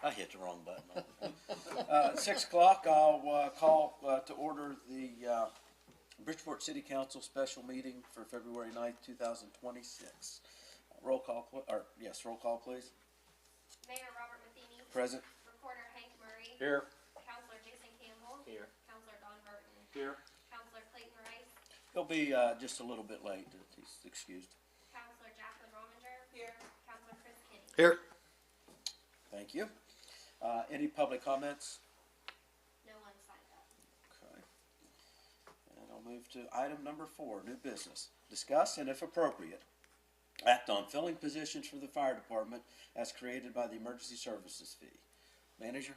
I hit the wrong button. 6 o'clock, I'll call to order the Bridgeport City Council special meeting for February 9th, 2026. Roll call, roll call, please. Mayor Robert Matheny. Present. Recorder Hank Murray. Here. Counselor Jason Campbell. Here. Counselor Don Burton. Here. Counselor Clayton Rice. He'll be just a little bit late. He's excused. Counselor Jacqueline Rominger. Here. Counselor Chris Kinney. Here. Thank you. Any public comments? No one signed up. Okay. And I'll move to item number 4, new business. Discuss and, if appropriate, act on filling positions for the fire department as created by the emergency services fee. Manager?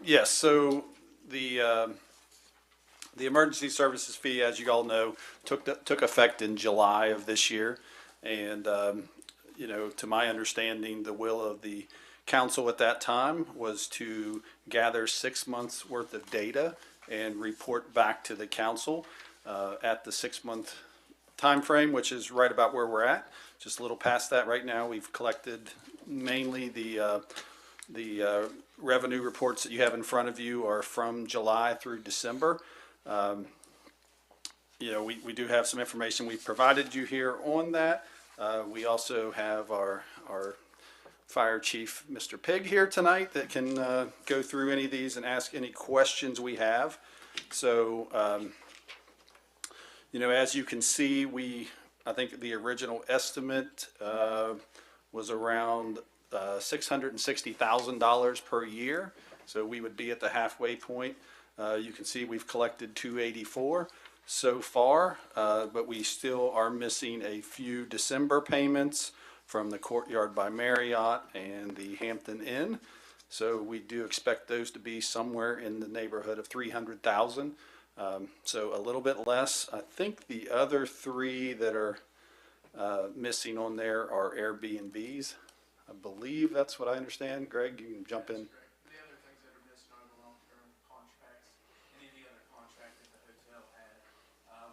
Yes, so the emergency services fee, as you all know, took effect in July of this year. And, to my understanding, the will of the council at that time was to gather 6 months worth of data and report back to the council at the 6-month time frame, which is right about where we're at. Just a little past that right now. We've collected mainly the revenue reports that you have in front of you are from July through December. We do have some information we've provided you here on that. We also have our fire chief, Mr. Pig, here tonight that can go through any of these and ask any questions we have. So, as you can see, I think the original estimate was around $660,000 per year. So we would be at the halfway point. You can see we've collected $284 so far, but we still are missing a few December payments from the Courtyard by Marriott and the Hampton Inn. So we do expect those to be somewhere in the neighborhood of $300,000. So a little bit less. I think the other 3 that are missing on there are Airbnbs. I believe that's what I understand. Greg, you can jump in. The other things that are missing are the long-term contracts and any other contract that the hotel had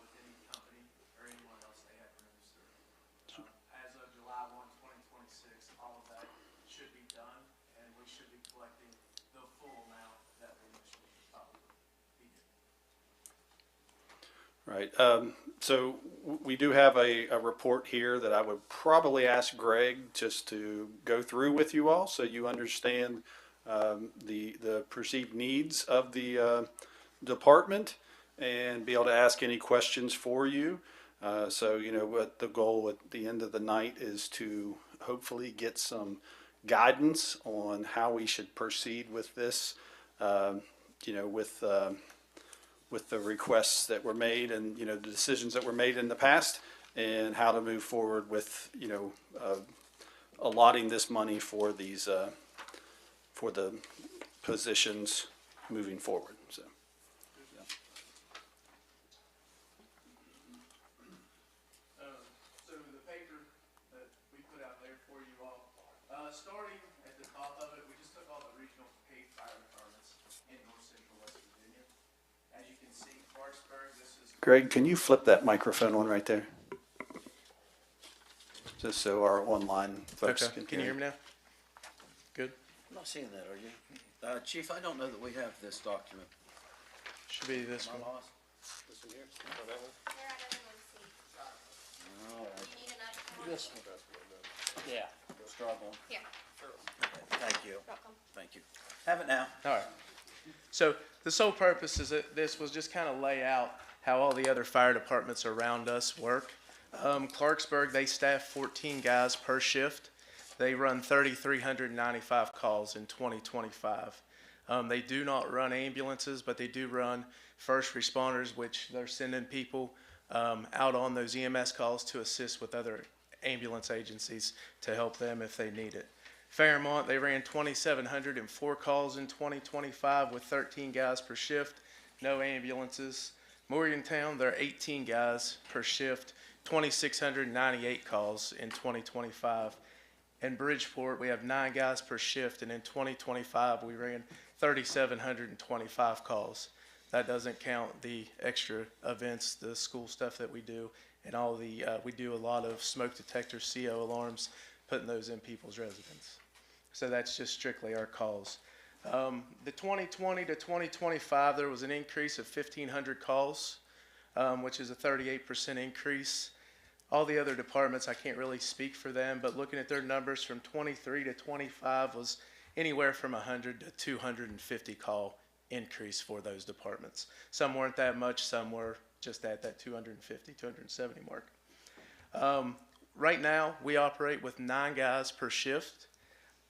with any company or anyone else they had rooms through. As of July 1, 2026, all of that should be done, and we should be collecting the full amount that we initially thought we would be getting. Right. So we do have a report here that I would probably ask Greg just to go through with you all so you understand the perceived needs of the department and be able to ask any questions for you. So, what the goal at the end of the night is to hopefully get some guidance on how we should proceed with this, with the requests that were made and, the decisions that were made in the past and how to move forward with, allotting this money for these, for the positions moving forward, so. So the paper that we put out there for you all, starting at the top of it, we just took all the regional paid fire departments in North Central West Virginia. As you can see, Clarksburg, this is. Greg, can you flip that microphone on right there? Just so our online folks Okay. Can you hear me now? Good. I'm not seeing that, are you? Chief, I don't know that we have this document. Should be this Am I one. lost? This one here? Oh, that one? They're at everyone's seat. All right. You need another one? This one. Yeah. Struggling. Here. Okay, thank you. Welcome. Thank you. Have it now. All right. So the sole purpose is that this was just kind of lay out how all the other fire departments around us work. Clarksburg, they staff 14 guys per shift. They run 3,395 calls in 2025. They do not run ambulances, but they do run first responders, which they're sending people out on those EMS calls to assist with other ambulance agencies to help them if they need it. Fairmont, they ran 2,704 calls in 2025 with 13 guys per shift, no ambulances. Morgantown, they're 18 guys per shift, 2,698 calls in 2025. In Bridgeport, we have 9 guys per shift, and in 2025, we ran 3,725 calls. That doesn't count the extra events, the school stuff that we do, and all the, we do a lot of smoke detectors, CO alarms, putting those in people's residence. So that's just strictly our calls. The 2020 to 2025, there was an increase of 1,500 calls, which is a 38% increase. All the other departments, I can't really speak for them, but looking at their numbers from 23 to 25 was anywhere from 100 to 250 call increase for those departments. Some weren't that much, some were just at that 250, 270 mark. Right now, we operate with 9 guys per shift.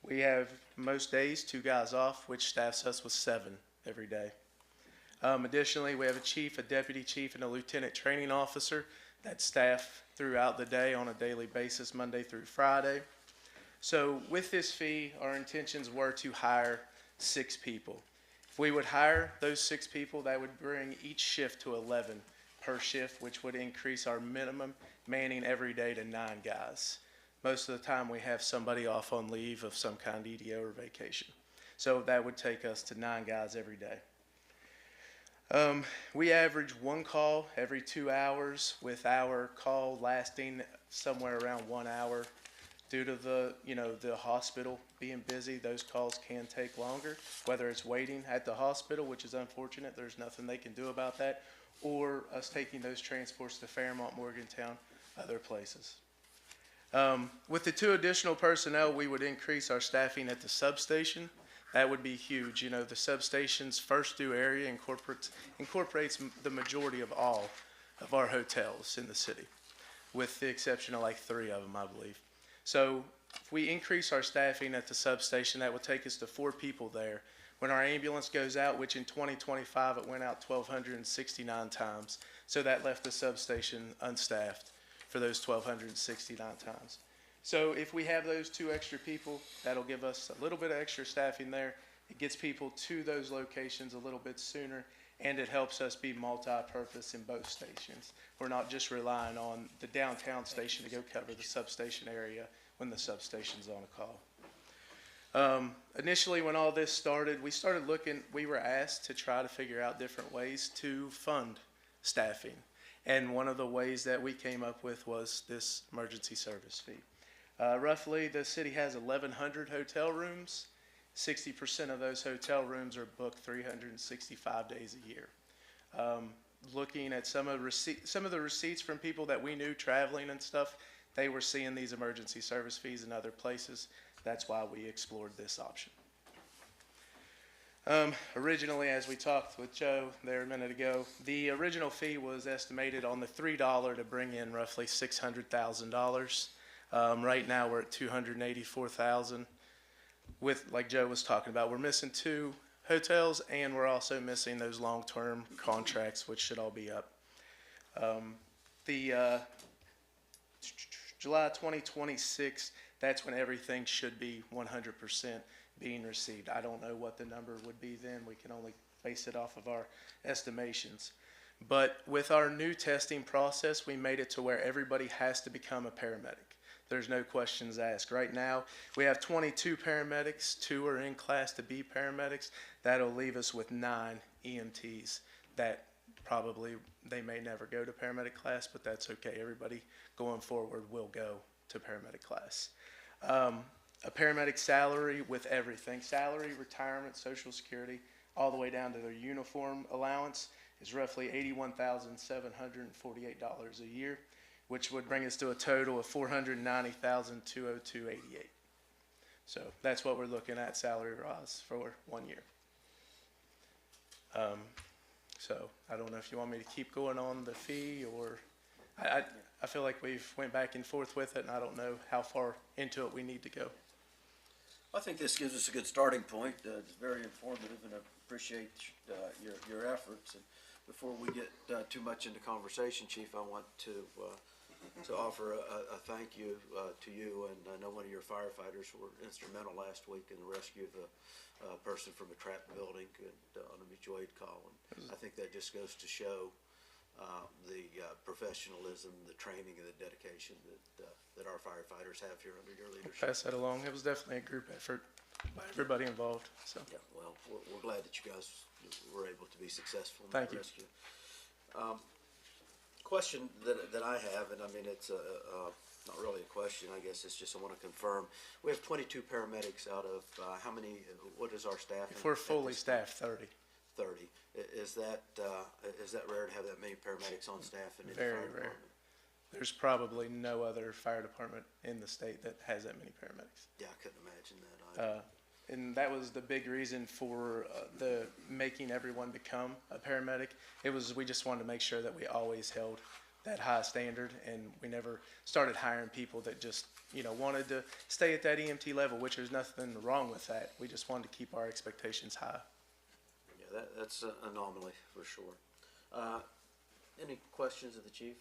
We have most days 2 guys off, which staffs us with 7 every day. Additionally, we have a chief, a deputy chief, and a lieutenant training officer that staff throughout the day on a daily basis, Monday through Friday. So with this fee, our intentions were to hire 6 people. If we would hire those 6 people, that would bring each shift to 11 per shift, which would increase our minimum manning every day to 9 guys. Most of the time we have somebody off on leave of some kind, EDO or vacation. So that would take us to 9 guys every day. We average 1 call every 2 hours, with our call lasting somewhere around 1 hour. Due to the hospital being busy, those calls can take longer, whether it's waiting at the hospital, which is unfortunate, there's nothing they can do about that, or us taking those transports to Fairmont, Morgantown, other places. With the 2 additional personnel, we would increase our staffing at the substation. That would be huge. The substation's first due area incorporates the majority of all of our hotels in the city, with the exception of like 3 of them, I believe. So if we increase our staffing at the substation, that would take us to 4 people there. When our ambulance goes out, which in 2025 it went out 1,269 times, so that left the substation unstaffed for those 1,269 times. So if we have those 2 extra people, that'll give us a little bit of extra staffing there. It gets people to those locations a little bit sooner, and it helps us be multi-purpose in both stations. We're not just relying on the downtown station to go cover the substation area when the substation's on a call. Initially, when all this started, we were asked to try to figure out different ways to fund staffing. And one of the ways that we came up with was this emergency service fee. Roughly, the city has 1,100 hotel rooms. 60% of those hotel rooms are booked 365 days a year. Looking at some of the receipts from people that we knew traveling and stuff, they were seeing these emergency service fees in other places. That's why we explored this option. Originally, as we talked with Joe there a minute ago, the original fee was estimated on the $3 to bring in roughly $600,000. Right now we're at $284,000. With, like Joe was talking about, we're missing 2 hotels, and we're also missing those long-term contracts, which should all be up. July 2026, that's when everything should be 100% being received. I don't know what the number would be then. We can only base it off of our estimations. But with our new testing process, we made it to where everybody has to become a paramedic. There's no questions asked. Right now, we have 22 paramedics. 2 are in class to be paramedics. That'll leave us with 9 EMTs that probably they may never go to paramedic class, but that's okay. Everybody going forward will go to paramedic class. A paramedic salary with everything, salary, retirement, Social Security, all the way down to their uniform allowance is roughly $81,748 a year, which would bring us to a total of $490,202.88. So that's what we're looking at salary rise for 1 year. So I don't know if you want me to keep going on the fee, or I feel like we've went back and forth with it, and I don't know how far into it we need to go. I think this gives us a good starting point. It's very informative, and I appreciate your efforts. And before we get too much into conversation, Chief, I want to offer a thank you to you, and I know one of your firefighters were instrumental last week in the rescue of a person from a trapped building on a mutual aid call. And I think that just goes to show the professionalism, the training, and the dedication that our firefighters have here under your leadership. Pass that along. It was definitely a group effort by everybody involved. So yeah, well, we're glad that you guys were able to be successful in Thank the you. rescue. Question that I have, and I mean it's Not really a question, I guess, it's just I want to confirm. We have 22 paramedics out of, how many, what is our staff? If we're fully staffed, 30. 30. Is that rare to have that many paramedics on staff in any Very fire rare. department? There's probably no other fire department in the state that has that many paramedics. Yeah, I couldn't imagine that either. And that was the big reason for the making everyone become a paramedic. We just wanted to make sure that we always held that high standard, and we never started hiring people that just, wanted to stay at that EMT level, which there's nothing wrong with that. We just wanted to keep our expectations high. Yeah, that's an anomaly for sure. Any questions of the chief?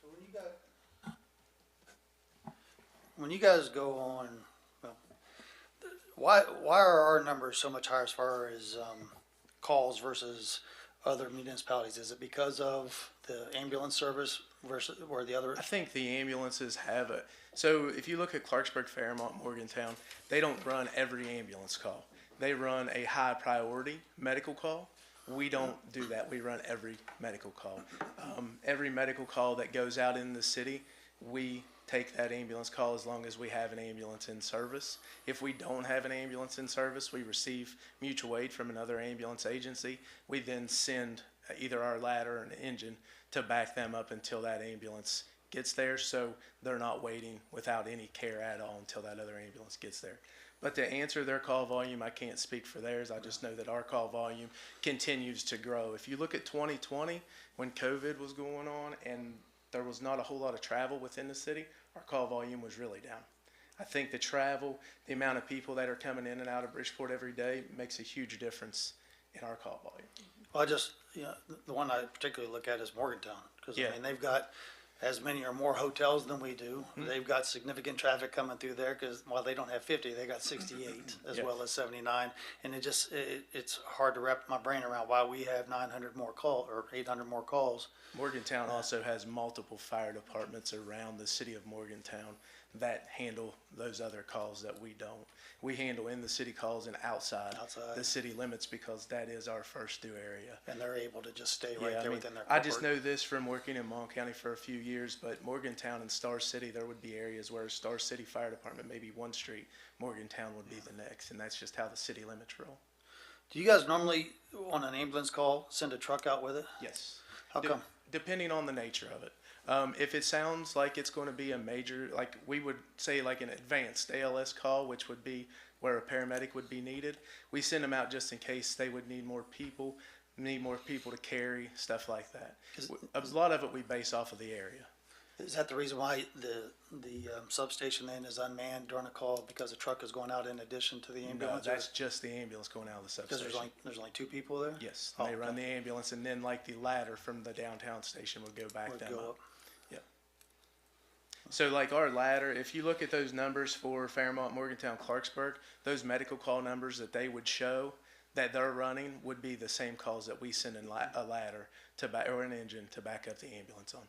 So when you guys go on, well, why are our numbers so much higher as far as calls versus other municipalities? Is it because of the ambulance service versus or the other? I think the ambulances have a, so if you look at Clarksburg, Fairmont, Morgantown, they don't run every ambulance call. They run a high priority medical call. We don't do that. We run every medical call. Every medical call that goes out in the city, we take that ambulance call as long as we have an ambulance in service. If we don't have an ambulance in service, we receive mutual aid from another ambulance agency. We then send either our ladder or an engine to back them up until that ambulance gets there, so they're not waiting without any care at all until that other ambulance gets there. But to answer their call volume, I can't speak for theirs. I just know that our call volume continues to grow. If you look at 2020, when COVID was going on and there was not a whole lot of travel within the city, our call volume was really down. I think the travel, the amount of people that are coming in and out of Bridgeport every day makes a huge difference in our call volume. Well, the one I particularly look at is Morgantown, because Yeah. I mean, they've got as many or more hotels than we do. Mm-hmm. They've got significant traffic coming through there, because while they don't have 50, they got 68 as Yeah. well as 79. And it's hard to wrap my brain around why we have 900 more or 800 more calls. Morgantown also has multiple fire departments around the city of Morgantown that handle those other calls that we don't. We handle in the city calls and outside the city limits because that is our first due area. And they're able to just stay right Yeah, there within their I corporate. just know this from working in Mon County for a few years, but Morgantown and Star City, there would be areas where Star City Fire Department may be one street, Morgantown would be the next, and that's just how the city limits roll. Do you guys normally, on an ambulance call, send a truck out with it? Yes. How come? Depending on the nature of it. If it sounds like it's going to be a major, like we would say like an advanced ALS call, which would be where a paramedic would be needed, we send them out just in case they would need more people to carry, stuff like that. A lot of it we base off of the area. Is that the reason why the substation then is unmanned during a call, because the truck is going out in addition to the No, ambulance? that's just the ambulance going out of the Because substation. there's only two people there? Yes, Oh, they run okay. the ambulance, and then like the ladder from the downtown station would go back Would them go up. up. Yeah. So like our ladder, if you look at those numbers for Fairmont, Morgantown, Clarksburg, those medical call numbers that they would show that they're running would be the same calls that we send in a ladder to back, or an engine to back up the ambulance on.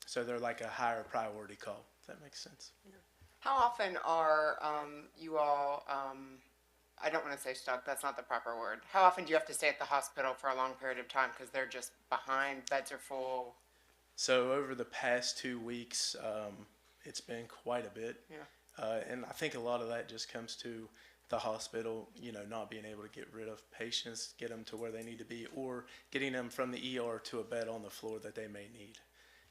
So they're like a higher priority call, if that makes sense. How often are you all, I don't want to say stuck, that's not the proper word. How often do you have to stay at the hospital for a long period of time because they're just behind, beds are full? So over the past 2 weeks, it's been quite a bit. Yeah. And I think a lot of that just comes to the hospital, not being able to get rid of patients, get them to where they need to be, or getting them from the ER to a bed on the floor that they may need.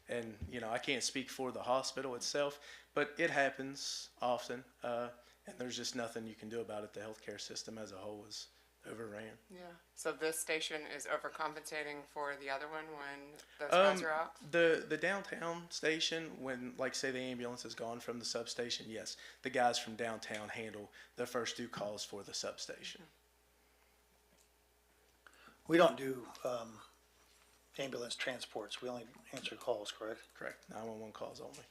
And, I can't speak for the hospital itself, but it happens often. And there's just nothing you can do about it. The healthcare system as a whole is overran. Yeah. So this station is overcompensating for the other one when those guys are out? The downtown station, when, like, say the ambulance is gone from the substation, yes, the guys from downtown handle the first due calls for the substation. We don't do ambulance transports. We only answer calls, correct? Correct. 911 calls only.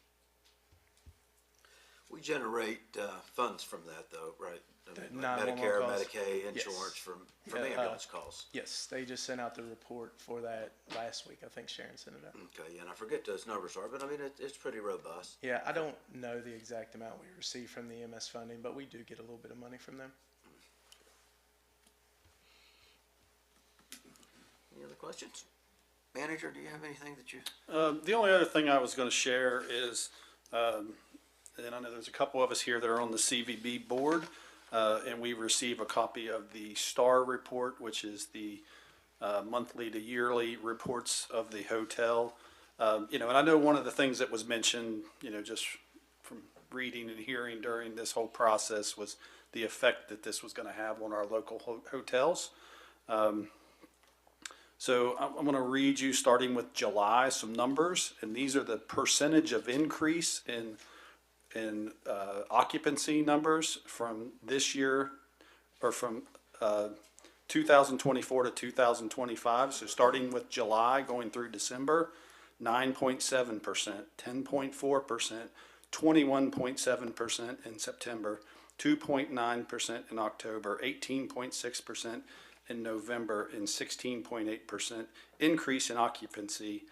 We generate funds from that, though, right? I mean, The like 911 Medicare, calls? Medicaid, Yes. insurance from Yeah, ambulance calls. Yes, they just sent out the report for that last week. I think Sharon sent it out. Okay, and I forget those numbers are, but I mean, it's pretty robust. Yeah, I don't know the exact amount we receive from the EMS funding, but we do get a little bit of money from them. Any other questions? Manager, do you have anything that you? The only other thing I was going to share is, and I know there's a couple of us here that are on the CVB board, and we receive a copy of the STAR report, which is the monthly to yearly reports of the hotel. And I know one of the things that was mentioned, just from reading and hearing during this whole process was the effect that this was going to have on our local hotels. So I'm going to read you, starting with July, some numbers, and these are the percentage of increase in occupancy numbers from this year, or from 2024 to 2025. So starting with July going through December, 9.7%, 10.4%, 21.7% in September, 2.9% in October, 18.6% in November, and 16.8% increase in occupancy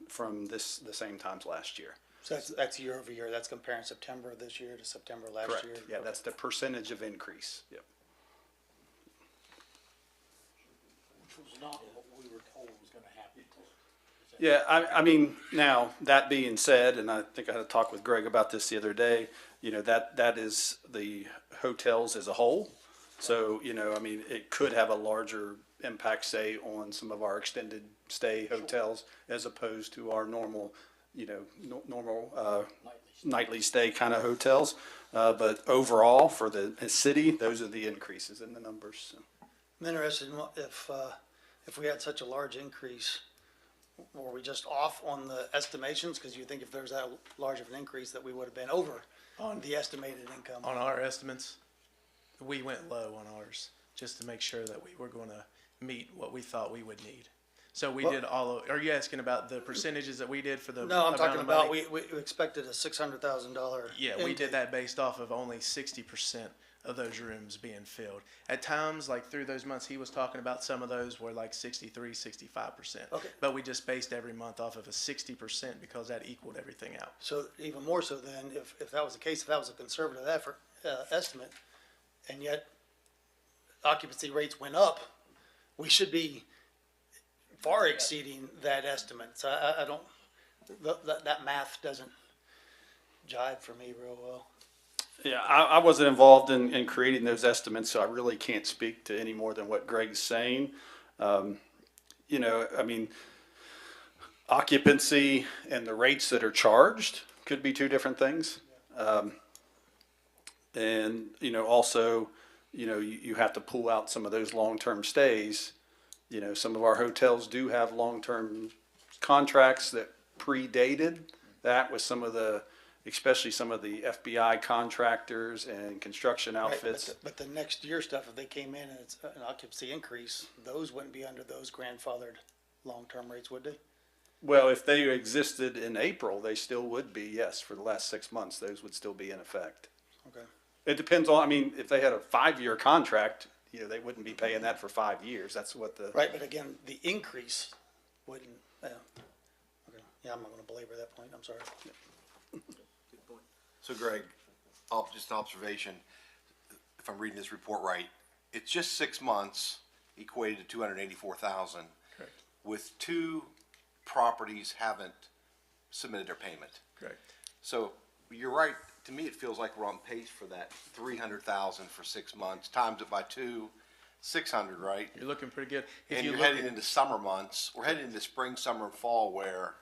from the same times last year. So that's year over year. That's comparing September of this year to September last Correct. year. Yeah, that's the percentage of increase. Yep. Which was not what we were told was gonna happen. Yeah, I mean, now, that being said, and I think I had a talk with Greg about this the other day, that is the hotels as a whole. So, I mean, it could have a larger impact, say, on some of our extended stay hotels as opposed to our normal, nightly stay kind of hotels. But overall, for the city, those are the increases in the numbers. So. I'm interested in if we had such a large increase, were we just off on the estimations? Because you think if there's that large of an increase that we would have been over on the estimated income. On our estimates, we went low on ours just to make sure that we were going to meet what we thought we would need. So we did are you asking about the percentages that we did for the No, I'm amount talking of about, money? we expected a $600,000. Yeah, we did that based off of only 60% of those rooms being filled. At times, like through those months he was talking about, some of those were like 63, 65%. Okay. But we just based every month off of a 60% because that equaled everything out. So even more so then, if that was the case, if that was a conservative estimate, and yet occupancy rates went up, we should be far exceeding that estimate. So I don't, that math doesn't jive for me real well. Yeah, I wasn't involved in creating those estimates, so I really can't speak to any more than what Greg's saying. I mean, occupancy and the rates that are charged could be two different things. And, also, you have to pull out some of those long-term stays. Some of our hotels do have long-term contracts that predated that with especially some of the FBI contractors and construction outfits. Right, but the next year stuff, if they came in and it's an occupancy increase, those wouldn't be under those grandfathered long-term rates, would they? Well, if they existed in April, they still would be, yes, for the last 6 months, those would still be in effect. Okay. It depends on, I mean, if they had a 5-year contract, they wouldn't be paying that for 5 years. That's what the. Right, but again, the increase wouldn't, okay. Yeah, I'm not gonna belabor that point, I'm sorry. So Greg, just an observation, if I'm reading this report right, it's just 6 months equated to 284,000. Correct. With 2 properties haven't submitted their payment. Correct. So you're right, to me, it feels like we're on pace for that 300,000 for 6 months, times it by 2, 600, right? You're looking pretty good. And you're heading into summer months, we're heading into spring, summer, and fall where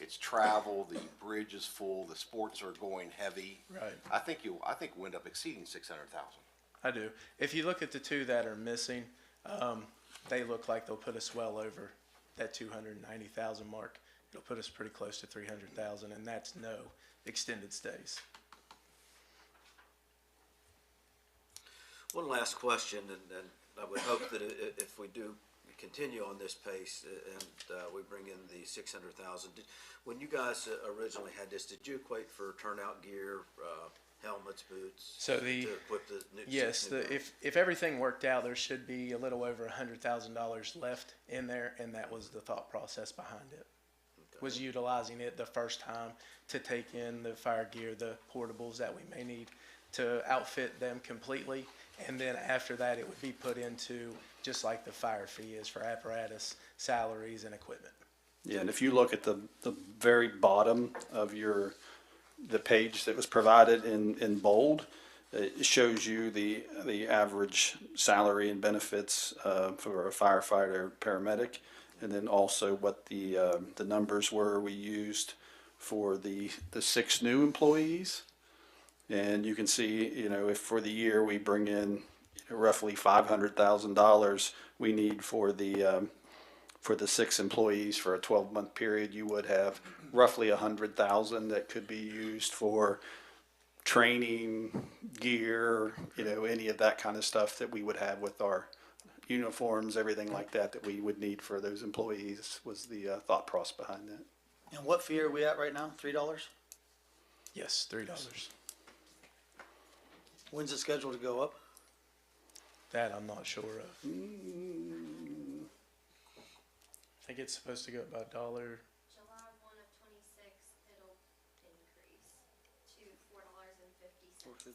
it's travel, the bridge is full, the sports are going heavy. Right. I think we'll end up exceeding 600,000. I do. If you look at the 2 that are missing, they look like they'll put us well over that 290,000 mark. It'll put us pretty close to 300,000, and that's no extended stays. One last question, and I would hope that if we do continue on this pace and we bring in the 600,000, when you guys originally had this, did you equate for turnout gear, helmets, boots? So to equip the new? Yes, if everything worked out, there should be a little over $100,000 left in there, and that was the thought process behind it. Okay. Was utilizing it the first time to take in the fire gear, the portables that we may need to outfit them completely, And then after that, it would be put into just like the fire fee is for apparatus, salaries, and equipment. Yeah, and if you look at the very bottom of the page that was provided in bold, it shows you the average salary and benefits for a firefighter, paramedic, and then also what the numbers were we used for the 6 new employees. And you can see, if for the year we bring in roughly $500,000 we need for the 6 employees for a 12-month period, you would have roughly $100,000 that could be used for training, gear, any of that kind of stuff that we would have with our uniforms, everything like that we would need for those employees was the thought process behind that. And what fee are we at right now? $3? Yes, $3. When's it scheduled to go up? That I'm not sure of. I think it's supposed to go up by $1. July 1 of 26, it'll increase to $4.50.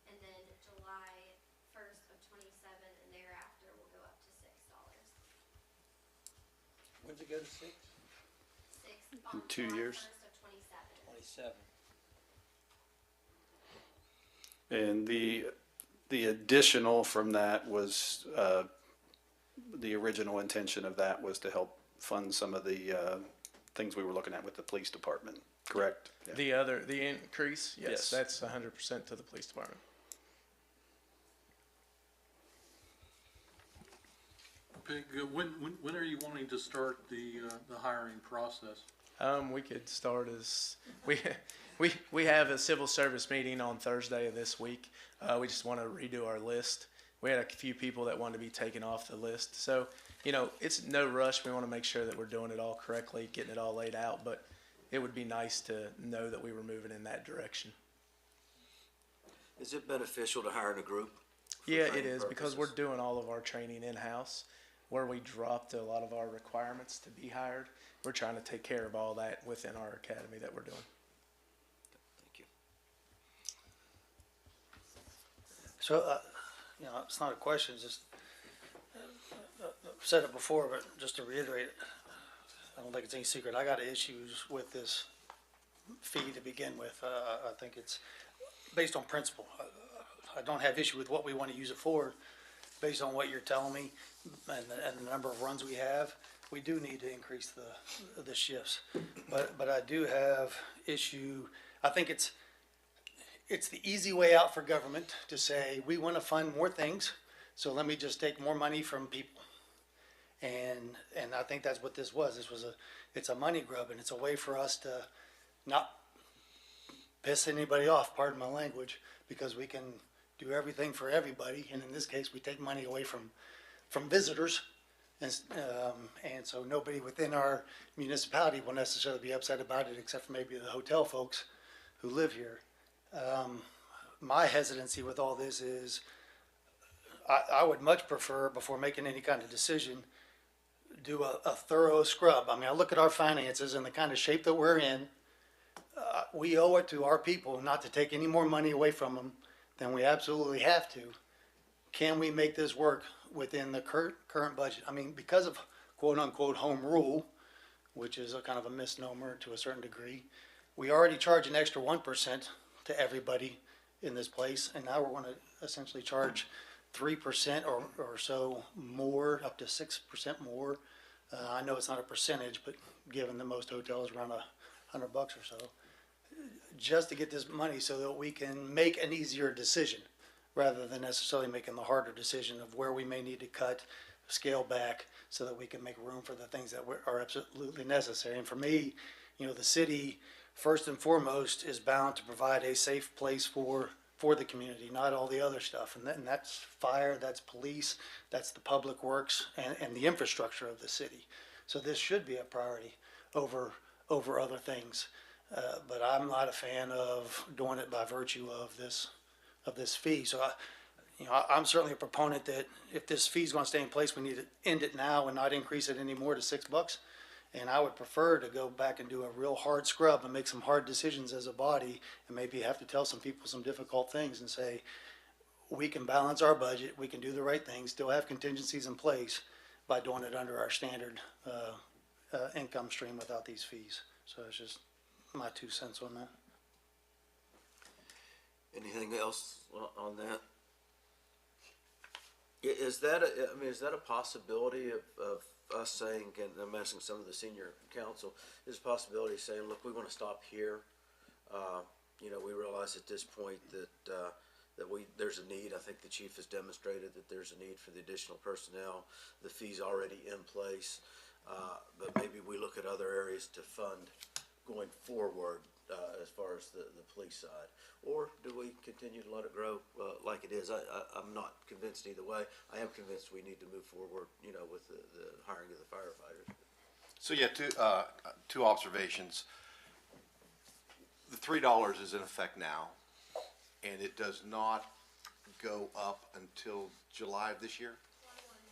And then July 1st of 27 and thereafter will go up to $6. When's it go to 6? 6 In on 2 July years? 1st of 27. 27. And the additional from that was, the original intention of that was to help fund some of the things we were looking at with the police department, correct? Yeah. The increase, yes, Yes. that's 100% to the police department. Okay, good. When are you wanting to start the hiring process? We could start as, we have a civil service meeting on Thursday of this week. We just want to redo our list. We had a few people that wanted to be taken off the list. So, it's no rush. We want to make sure that we're doing it all correctly, getting it all laid out, but it would be nice to know that we were moving in that direction. Is it beneficial to hire in a group? for Yeah, it training is, because we're purposes? doing all of our training in-house. Where we dropped a lot of our requirements to be hired, we're trying to take care of all that within our academy that we're doing. Thank you. So, it's not a question, it's just, I've said it before, but just to reiterate it, I don't think it's any secret, I got issues with this fee to begin with. I think it's based on principle. I don't have issue with what we want to use it for. Based on what you're telling me and the number of runs we have, we do need to increase the shifts. But I do have issue, I think it's the easy way out for government to say, we want to fund more things, so let me just take more money from people. And I think that's what this was. It's a money grub, and it's a way for us to not piss anybody off, pardon my language, because we can do everything for everybody, and in this case, we take money away from visitors, and so nobody within our municipality will necessarily be upset about it, except for maybe the hotel folks who live here. My hesitancy with all this is, I would much prefer, before making any kind of decision, do a thorough scrub. I mean, I look at our finances and the kind of shape that we're in. We owe it to our people not to take any more money away from them than we absolutely have to. Can we make this work within the current budget? I mean, because of quote unquote home rule, which is a kind of a misnomer to a certain degree, we already charge an extra 1% to everybody in this place, and now we're going to essentially charge 3% or so more, up to 6% more. I know it's not a percentage, but given that most hotels around $100 or so, just to get this money so that we can make an easier decision rather than necessarily making the harder decision of where we may need to cut, scale back so that we can make room for the things that are absolutely necessary. And for me, the city, first and foremost, is bound to provide a safe place for the community, not all the other stuff. And that's fire, that's police, that's the public works and the infrastructure of the city. So this should be a priority over other things. But I'm not a fan of doing it by virtue of this fee. So I'm certainly a proponent that if this fee is going to stay in place, we need to end it now and not increase it anymore to $6. And I would prefer to go back and do a real hard scrub and make some hard decisions as a body, and maybe have to tell some people some difficult things and say, we can balance our budget, we can do the right thing, still have contingencies in place by doing it under our standard, income stream without these fees. So it's just my 2 cents on that. Anything else on that? Is that a possibility of us saying, and I'm asking some of the senior council, is a possibility of saying, look, we want to stop here? We realize at this point that there's a need. I think the chief has demonstrated that there's a need for the additional personnel. The fee's already in place, but maybe we look at other areas to fund going forward as far as the police side. Or do we continue to let it grow like it is? I'm not convinced either way. I am convinced we need to move forward, with the hiring of the firefighters. So yeah, two observations. The $3 is in effect now, and it does not go up until July of this year?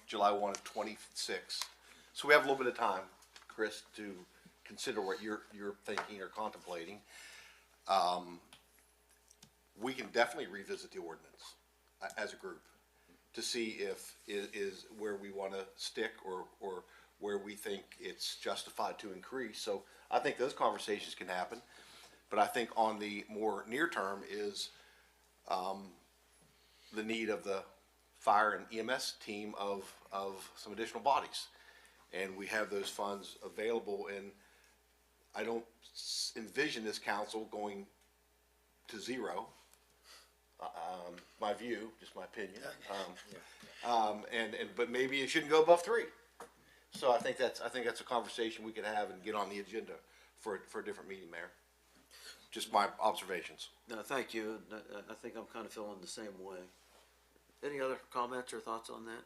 July 1 of 26. So we have a little bit of time, Chris, to consider what you're thinking or contemplating. We can definitely revisit the ordinance as a group to see if it is where we want to stick or where we think it's justified to increase. So I think those conversations can happen. But I think on the more near term is the need of the fire and EMS team of some additional bodies. And we have those funds available, and I don't envision this council going to zero. My view, just my opinion. But maybe it shouldn't go above 3. So I think that's a conversation we could have and get on the agenda for a different meeting, Mayor. Just my observations. No, thank you. I think I'm kind of feeling the same way. Any other comments or thoughts on that?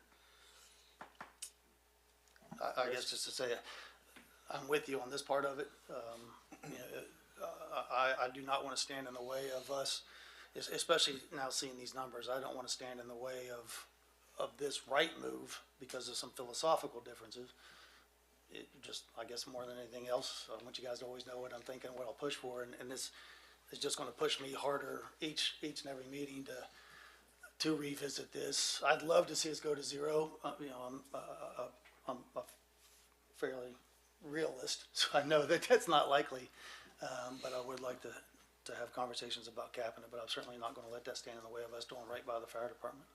I guess just to say, I'm with you on this part of it. I do not want to stand in the way of us, especially now seeing these numbers. I don't want to stand in the way of this right move because of some philosophical differences. It just, I guess more than anything else, I want you guys to always know what I'm thinking, what I'll push for, and this is just going to push me harder each and every meeting to revisit this. I'd love to see us go to zero. I'm a fairly realist, so I know that that's not likely, but I would like to have conversations about capping it, but I'm certainly not going to let that stand in the way of us doing right by the fire department.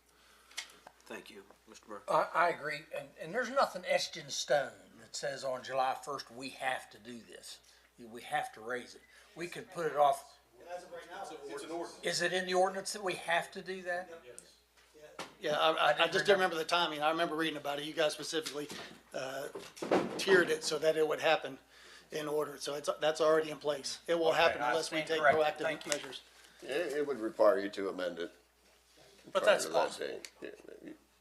Thank you, Mr. Murphy. I agree, and there's nothing etched in stone that says on July 1st, we have to do this. We have to raise it. We could put it off. As of right now, It's an ordinance. Is it in the ordinance that we have to do that? yeah, I just didn't remember the timing. I remember reading about it. You guys specifically tiered it so that it would happen in order. So that's already in place. It will happen I unless we stand take corrected. proactive Thank you. measures. It would require you to amend it. But prior that's to that possible. date. Yeah,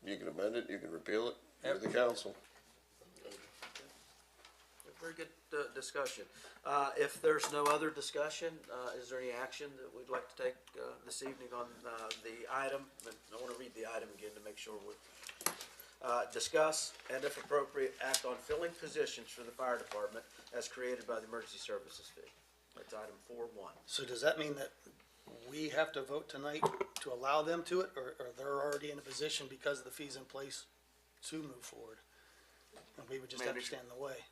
you can amend it, you can repeal it, you're the council. Very good discussion. If there's no other discussion, is there any action that we'd like to take this evening on the item? And I want to read the item again to make sure we discuss and, if appropriate, act on filling positions for the fire department as created by the emergency services fee. That's item 4.1. So does that mean that we have to vote tonight to allow them to it, or they're already in a position because of the fees in place to move forward? And we would just have to stand in the way.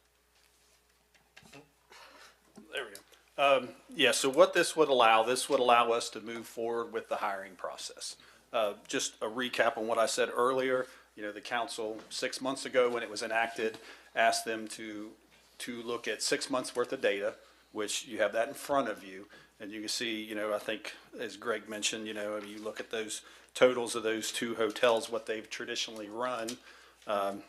There we go. Yeah, so what this would allow us to move forward with the hiring process. Just a recap on what I said earlier, the council 6 months ago when it was enacted, asked them to look at 6 months worth of data, which you have that in front of you. And you can see, I think, as Greg mentioned, you look at those totals of those 2 hotels, what they've traditionally run, and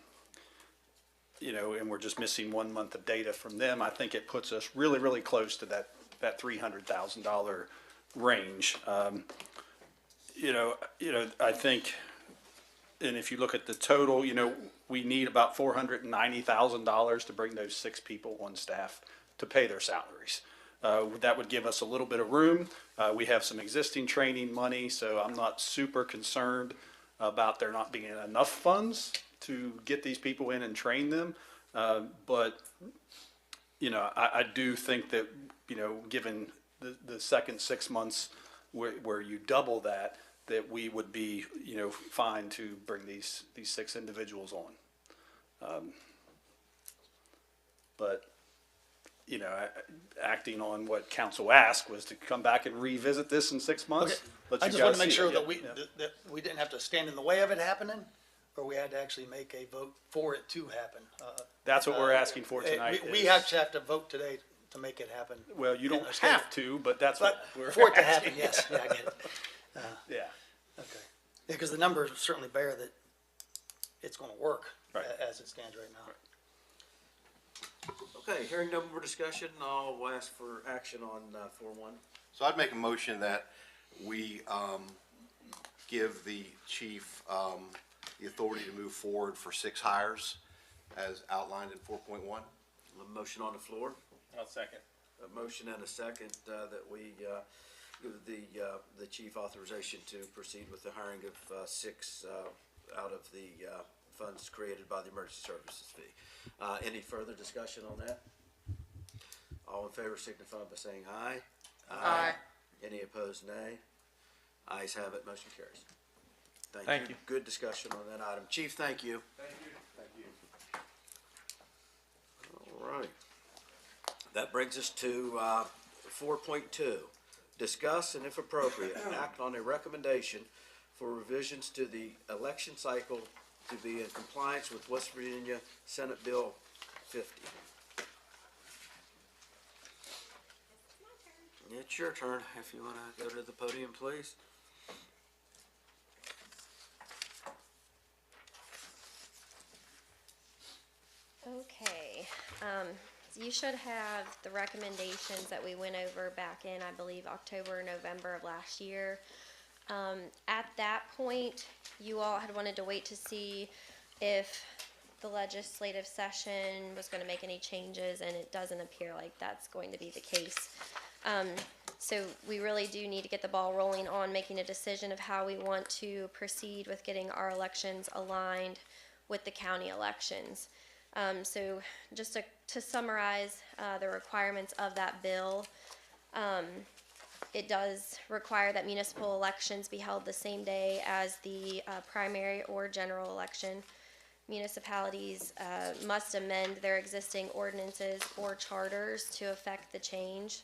we're just missing 1 month of data from them. I think it puts us really, really close to that $300,000 range. I think, and if you look at the total, we need about $490,000 to bring those 6 people on staff to pay their salaries. That would give us a little bit of room. We have some existing training money, so I'm not super concerned about there not being enough funds to get these people in and train them. But I do think that, given the second 6 months where you double that, that we would be, fine to bring these 6 individuals on. But, acting on what council asked was to come back and revisit this in 6 months. Okay. Let I you just want guys to make see sure it. that Yeah. that we didn't have to stand in the way of it happening, or we had to actually make a vote for it to happen. That's what we're asking for tonight. We is- actually have to vote today to make it happen. Well, you don't in the state. have to, but that's what But we're for it to happen, asking. yes, yeah, I get it. Yeah. Okay. Yeah, because the numbers certainly bear that it's going to work Right. as it stands right now. Okay, hearing no more discussion, I'll ask for action on 4-1. So I'd make a motion that we, give the chief, the authority to move forward for 6 hires as outlined in 4.1. A motion on the floor, I'll second. a motion and a second, that we, give the chief authorization to proceed with the hiring of 6, out of the, funds created by the emergency services fee. Any further discussion on that? All in favor signify by saying aye. Aye. Any opposed, nay? Ayes have it, motion carries. Thank you. Good discussion on that item. Chief, thank you. Thank you. All right. That brings us to 4.2. Discuss and if appropriate, act on a recommendation for revisions to the election cycle to be in compliance with West Virginia Senate Bill 50. It's your turn if you want to go to the podium, please. Okay, so you should have the recommendations that we went over back in, I believe, October or November of last year. At that point, you all had wanted to wait to see if the legislative session was gonna make any changes, and it doesn't appear like that's going to be the case. So we really do need to get the ball rolling on making a decision of how we want to proceed with getting our elections aligned with the county elections. So just to summarize the requirements of that bill, it does require that municipal elections be held the same day as the primary or general election. Municipalities must amend their existing ordinances or charters to effect the change.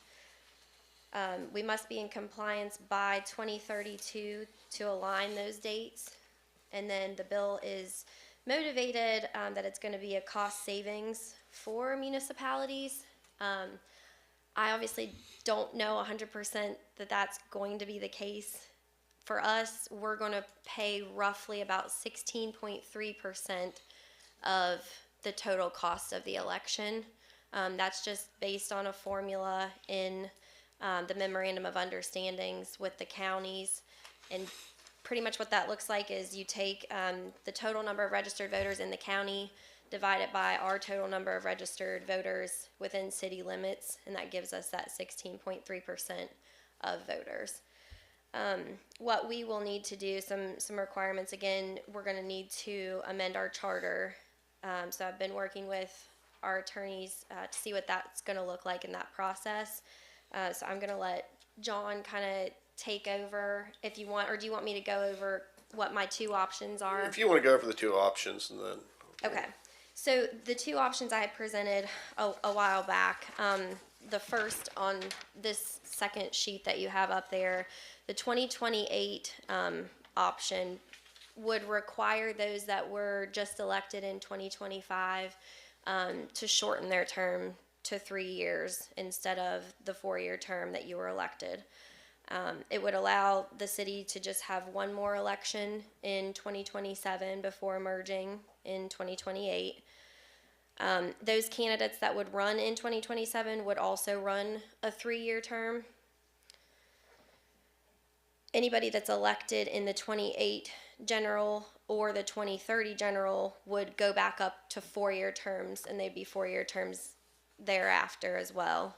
We must be in compliance by 2032 to align those dates. And then the bill is motivated that it's going to be a cost savings for municipalities. I obviously don't know 100% that that's going to be the case. For us, we're going to pay roughly about 16.3% of the total cost of the election. That's just based on a formula in the Memorandum of Understandings with the counties. And pretty much what that looks like is you take the total number of registered voters in the county, divide it by our total number of registered voters within city limits, and that gives us that 16.3% of voters. What we will need to do, some requirements, again, we're going to need to amend our charter. So I've been working with our attorneys to see what that's going to look like in that process. So I'm going to let John kind of take over if you want, or do you want me to go over what my 2 options are? If you want to go for the 2 options, and then Okay, so the 2 options I had presented a while back, the first on this second sheet that you have up there, the 2028 option would require those that were just elected in 2025 to shorten their term to 3 years instead of the 4-year term that you were elected. It would allow the city to just have one more election in 2027 before merging in 2028. Those candidates that would run in 2027 would also run a 3-year term. Anybody that's elected in the 28 general or the 2030 general would go back up to 4-year terms, and they'd be 4-year terms thereafter as well.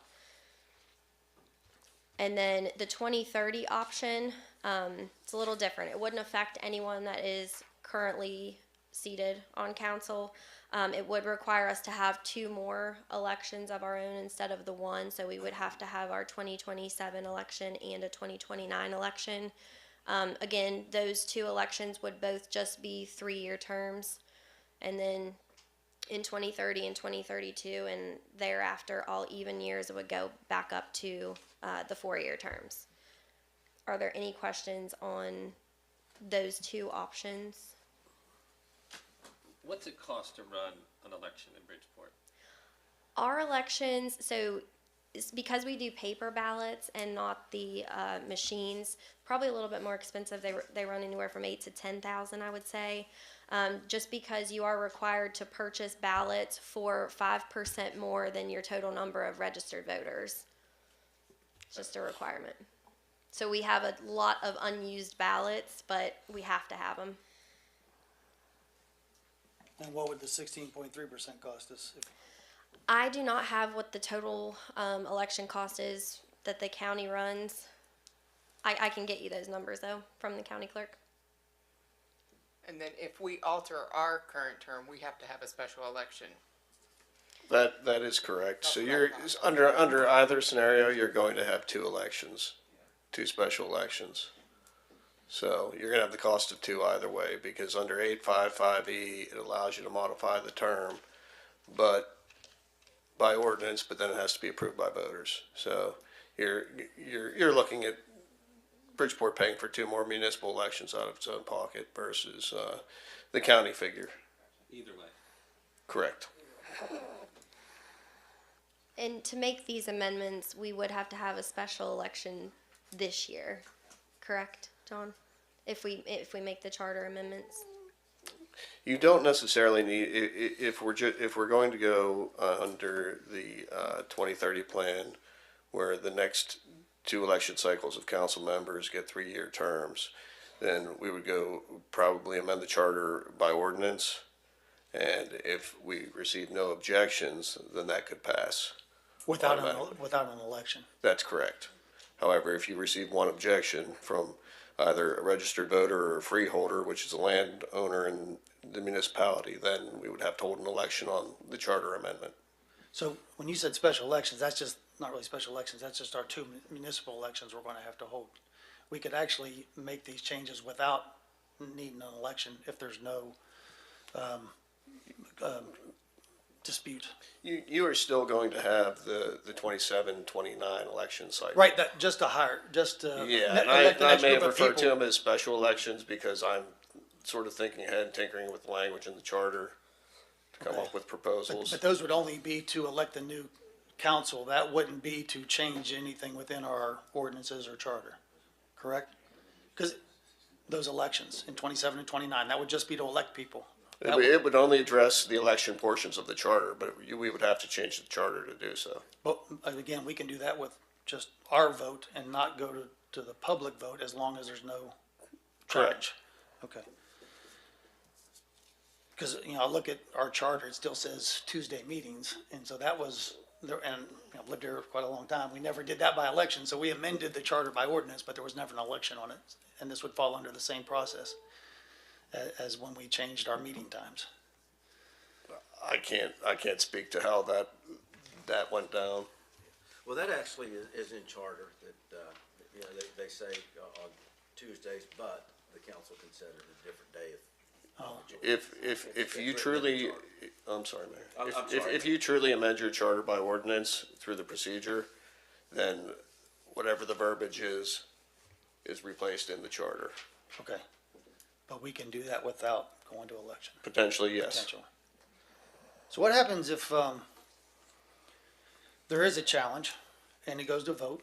And then the 2030 option, it's a little different. It wouldn't affect anyone that is currently seated on council. It would require us to have 2 more elections of our own instead of the 1, so we would have to have our 2027 election and a 2029 election Again, those two elections would both just be 3-year terms. And then in 2030 and 2032 and thereafter, all even years, it would go back up to the 4-year terms. Are there any questions on those two options? What's it cost to run an election in Bridgeport? Our elections, so it's because we do paper ballots and not the machines, probably a little bit more expensive. They run anywhere from 8 to 10,000, I would say. Just because you are required to purchase ballots for 5% more than your total number of registered voters. It's just a requirement. So we have a lot of unused ballots, but we have to have them. And what would the 16.3% cost us? I do not have what the total election cost is that the county runs. I can get you those numbers, though, from the county clerk. And then if we alter our current term, we have to have a special election. That is correct. So you're, under either scenario, you're going to have two elections, two special elections. So you're gonna have the cost of two either way, because under 855E, it allows you to modify the term, but by ordinance, but then it has to be approved by voters. So you're looking at Bridgeport paying for two more municipal elections out of its own pocket versus the county figure. Either way. Correct. And to make these amendments, we would have to have a special election this year, correct, John? If we make the charter amendments. You don't necessarily need, if we're going to go under the 2030 plan, where the next two election cycles of council members get 3-year terms, then we would go probably amend the charter by ordinance. And if we receive no objections, then that could pass. Without an election. That's correct. However, if you receive one objection from either a registered voter or a freeholder, which is a landowner in the municipality, then we would have to hold an election on the charter amendment. So when you said special elections, that's just not really special elections. That's just our two municipal elections we're going to have to hold. We could actually make these changes without needing an election if there's no dispute. You are still going to have the 27, 29 election cycle. Right, that just to hire, just to Yeah, and elect the I next may group have of referred to people. them as special elections because I'm sort of thinking ahead and tinkering with the language in the charter to come up with proposals. But those would only be to elect the new council. That wouldn't be to change anything within our ordinances or charter, correct? Because those elections in 27 and 29, that would just be to elect people. It would only address the election portions of the charter, but we would have to change the charter to do so. But again, we can do that with just our vote and not go to the public vote as long as there's no Correct. challenge. Okay. Because, I look at our charter, it still says Tuesday meetings, and so that was, there. And I've lived here quite a long time, we never did that by election, so we amended the charter by ordinance, but there was never an election on it, and this would fall under the same process as when we changed our meeting times. I can't speak to how that went down. Well, that actually is in charter that, they say on Tuesdays, but the council can set it a different day If you truly, I'm sorry, Mayor. I'm sorry. If you truly amend your charter by ordinance through the procedure, then whatever the verbiage is replaced in the charter. Okay. But we can do that without going to election. Potentially, yes. Potentially. So what happens if there is a challenge and it goes to vote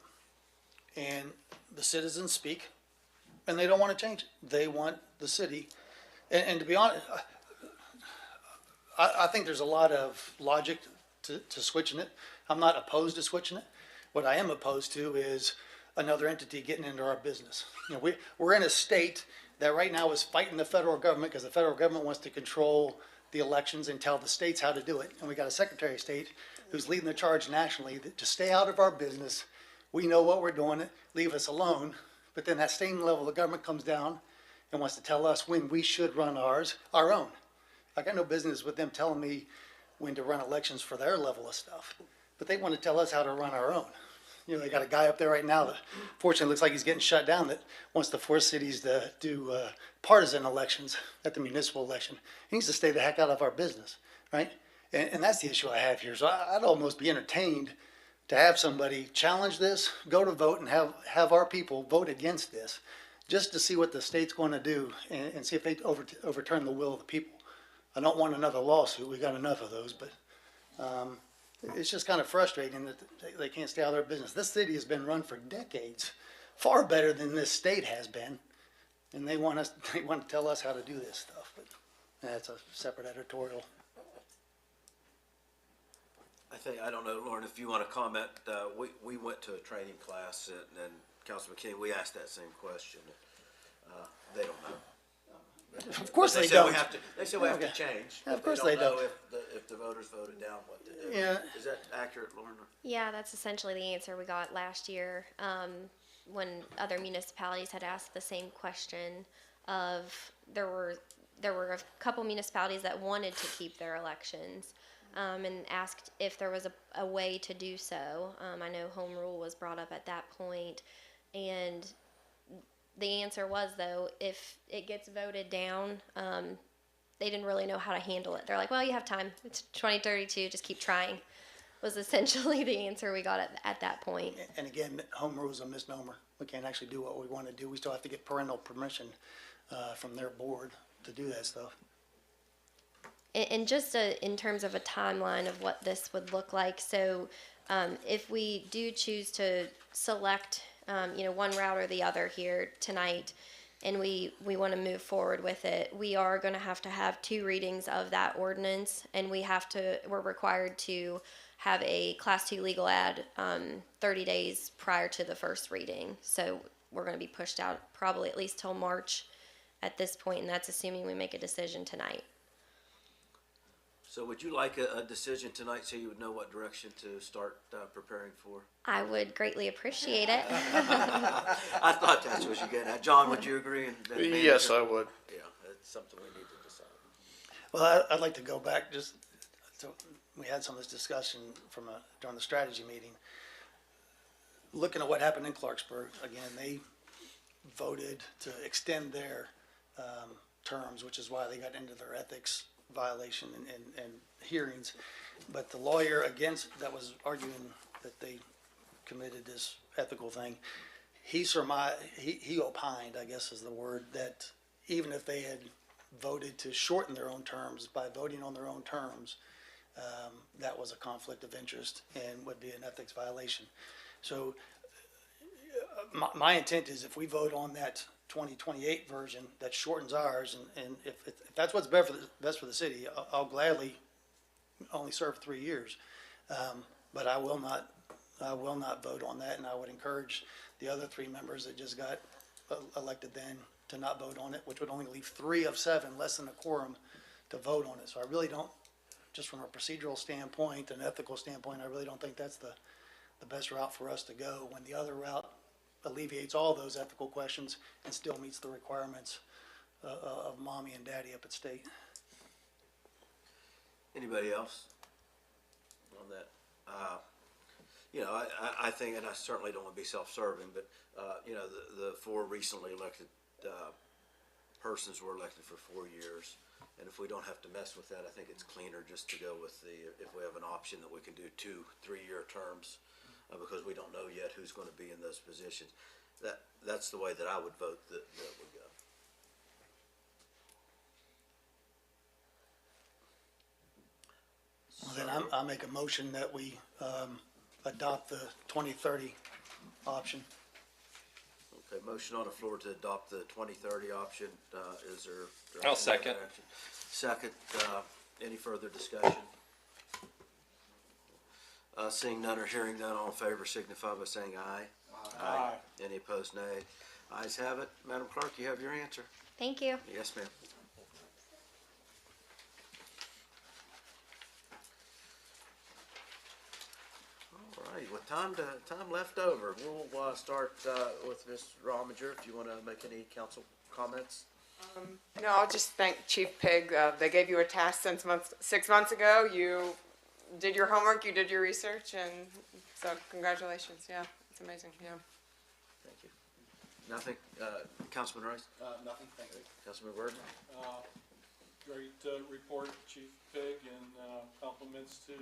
and the citizens speak and they don't want to change it? They want the city, and to be honest, I think there's a lot of logic to switching it. I'm not opposed to switching it. What I am opposed to is another entity getting into our business. We're in a state that right now is fighting the federal government because the federal government wants to control the elections and tell the states how to do it. And we got a Secretary of State who's leading the charge nationally to stay out of our business. We know what we're doing, leave us alone. But then that same level of government comes down and wants to tell us when we should run our own. I got no business with them telling me when to run elections for their level of stuff. But they want to tell us how to run our own. You know, they got a guy up there right now that fortunately looks like he's getting shut down that wants to force cities to do partisan elections at the municipal election. He needs to stay the heck out of our business, right? And that's the issue I have here. So I'd almost be entertained to have somebody challenge this, go to vote and have our people vote against this, just to see what the state's going to do and see if they overturn the will of the people. I don't want another lawsuit. We got enough of those, but it's just kind of frustrating that they can't stay out of their business. This city has been run for decades, far better than this state has been, and they want to tell us how to do this stuff. But that's a separate editorial. I don't know, Lauren, if you want to comment, we went to a training class and Councilman King, we asked that same question. They don't know. Of course they said don't. They said we have to change. Yeah, of but course they they don't know don't. if the voters voted down what to do. Yeah. Is that accurate, Lauren? Yeah, that's essentially the answer we got last year, when other municipalities had asked the same question of, there were a couple municipalities that wanted to keep their elections, and asked if there was a way to do so. I know home rule was brought up at that point, and the answer was, though, if it gets voted down, they didn't really know how to handle it. They're like, well, you have time. It's 2032. Just keep trying, was essentially the answer we got at that point. And again, home rule is a misnomer. We can't actually do what we want to do. We still have to get parental permission from their board to do that stuff. And just in terms of a timeline of what this would look like, so if we do choose to select one route or the other here tonight, and we want to move forward with it, we are going to have 2 readings of that ordinance, and we're required to have a Class 2 legal ad 30 days prior to the first reading. So we're going to be pushed out probably at least till March at this point, and that's assuming we make a decision tonight. So would you like a decision tonight so you would know what direction to start preparing for? I would greatly appreciate it. I thought that's what you're getting at. John, would you agree? Yes, I would. Yeah, it's something we need to decide. Well, I'd like to go back just to, we had some of this discussion during the strategy meeting. Looking at what happened in Clarksburg, again, they voted to extend their terms, which is why they got into their ethics violation and hearings. But the lawyer that was arguing that they committed this ethical thing, he opined, I guess is the word, that even if they had voted to shorten their own terms by voting on their own terms, that was a conflict of interest and would be an ethics violation. So my intent is, if we vote on that 2028 version that shortens ours, and if that's what's best for the city, I'll gladly only serve 3 years. But I will not vote on that, and I would encourage the other 3 members that just got elected then to not vote on it, which would only leave 3 of 7, less than a quorum, to vote on it. So I really don't, just from a procedural standpoint, an ethical standpoint, I really don't think that's the best route for us to go, when the other route alleviates all those ethical questions and still meets the requirements of mommy and daddy up at state. Anybody else on that? I think, and I certainly don't want to be self-serving, but, the 4 recently elected persons were elected for 4 years. And if we don't have to mess with that, I think it's cleaner just to go with if we have an option that we can do 2 3-year terms, because we don't know yet who's going to be in those positions. That's the way that I would vote that would go. Well, then I'll make a motion that we adopt the 2030 option. Okay, motion on the floor to adopt the 2030 option. Is there? I'll second. Second. Any further discussion? Seeing none or hearing none, all in favor signify by saying aye. Aye. Any opposed, nay. Ayes have it. Madam Clerk, you have your answer. Thank you. Yes, ma'am. All right, with time left over, we'll start with Ms. Rominger, if you want to make any council comments. No, I'll just thank Chief Pig. They gave you a task 6 months ago. You did your homework, you did your research, and So congratulations, yeah, it's amazing, yeah. Thank you. Nothing, Councilman Rice? Nothing, thank you. Councilman Burton? Great report, Chief Pig, and compliments to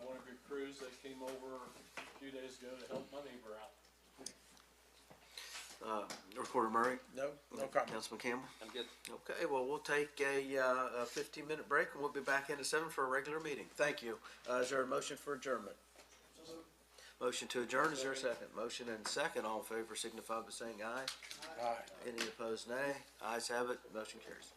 one of your crews that came over a few days ago to help my neighbor out. Reporter Murray? No comment. Councilman Campbell? I'm good. Okay, well, we'll take a 15-minute break, and we'll be back in at 7 for a regular meeting. Thank you. Is there a motion for adjournment? Motion to adjourn, is there a second? Motion and second, all in favor signify by saying aye. Aye. Any opposed, nay. Ayes have it, motion carries.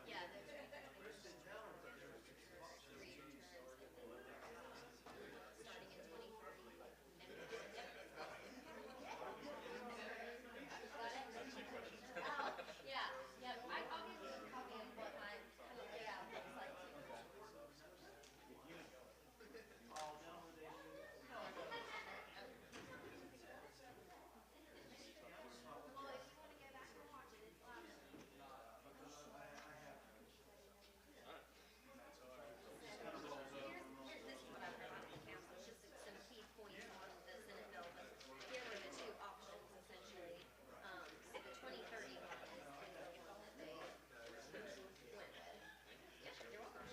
Yeah, there's starting in 2030. Yeah, yeah, I'll give you a copy of what my kind of layout looks like too. Well, if you wanna go back and watch it, it's live. This is what I provided the council, it's just some key points on the Senate bill, but here were the two options essentially. So the 2030 one is the one that they went with. Yeah, you're welcome.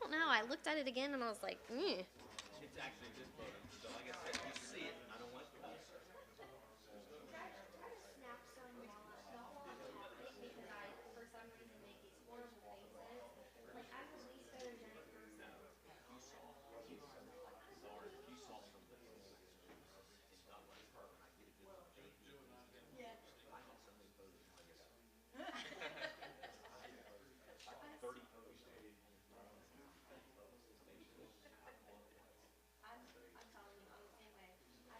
I don't know, I looked at it again and I was like, mm. It's actually this photo, so like I said, you see it, I don't want to. Snap some while I'm talking because I, for some reason, make these horrible faces. Like, I'm the least photogenic person. I'm telling you, I'm the same way. I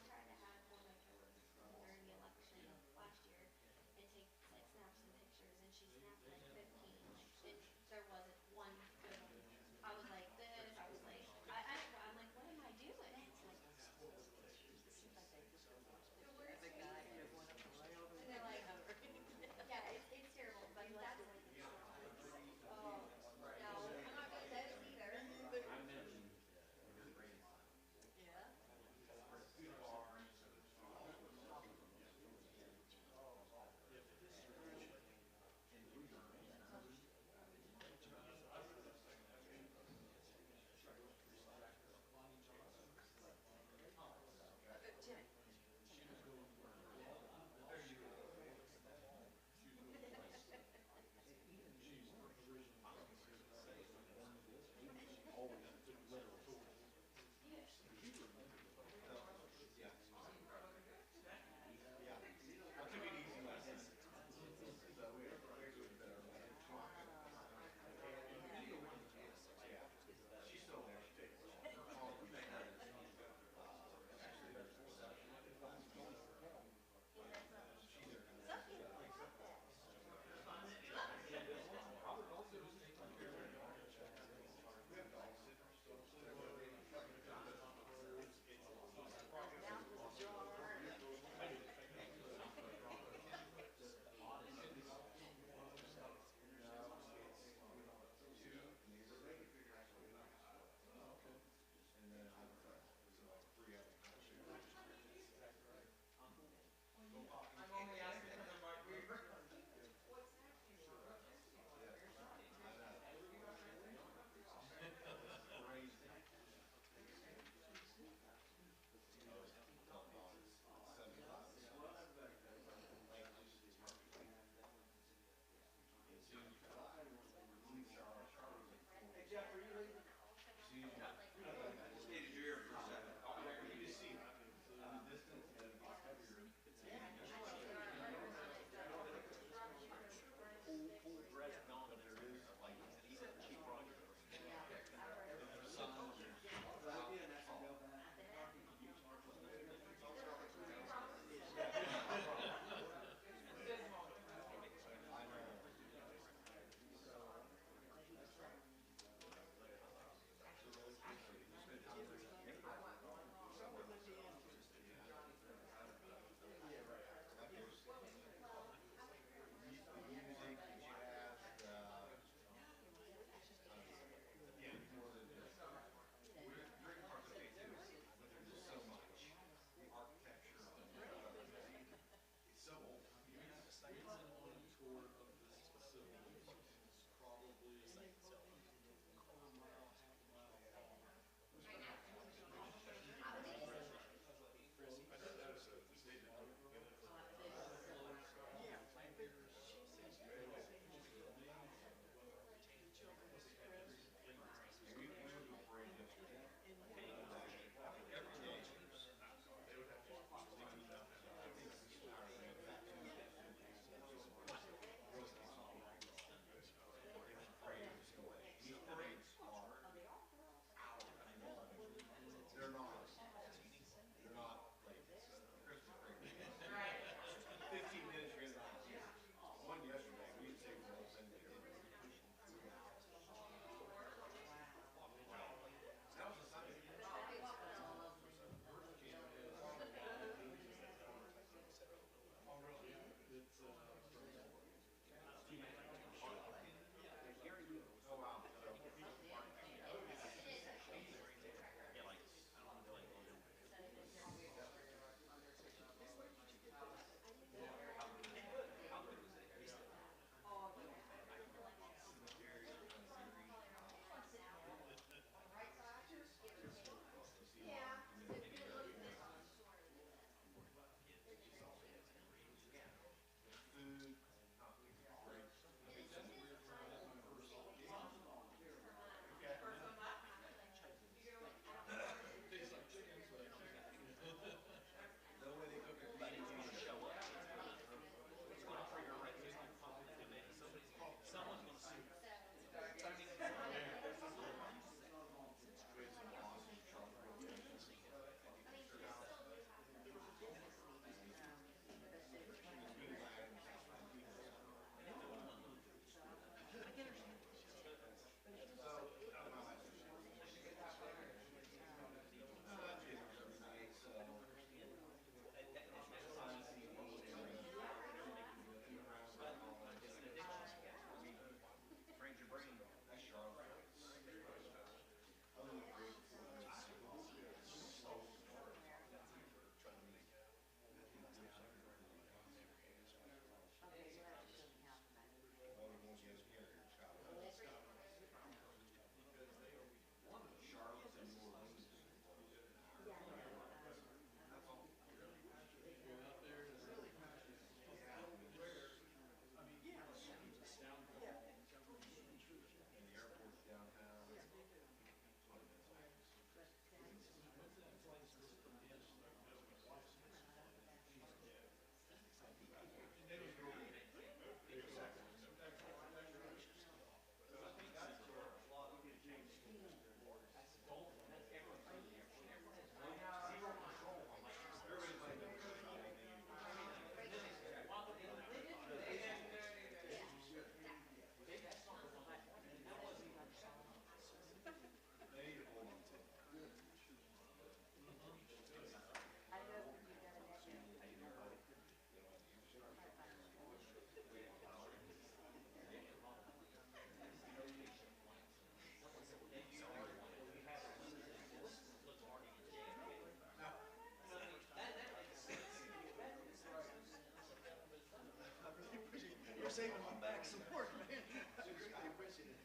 saving my back some work, man. I greatly appreciate it.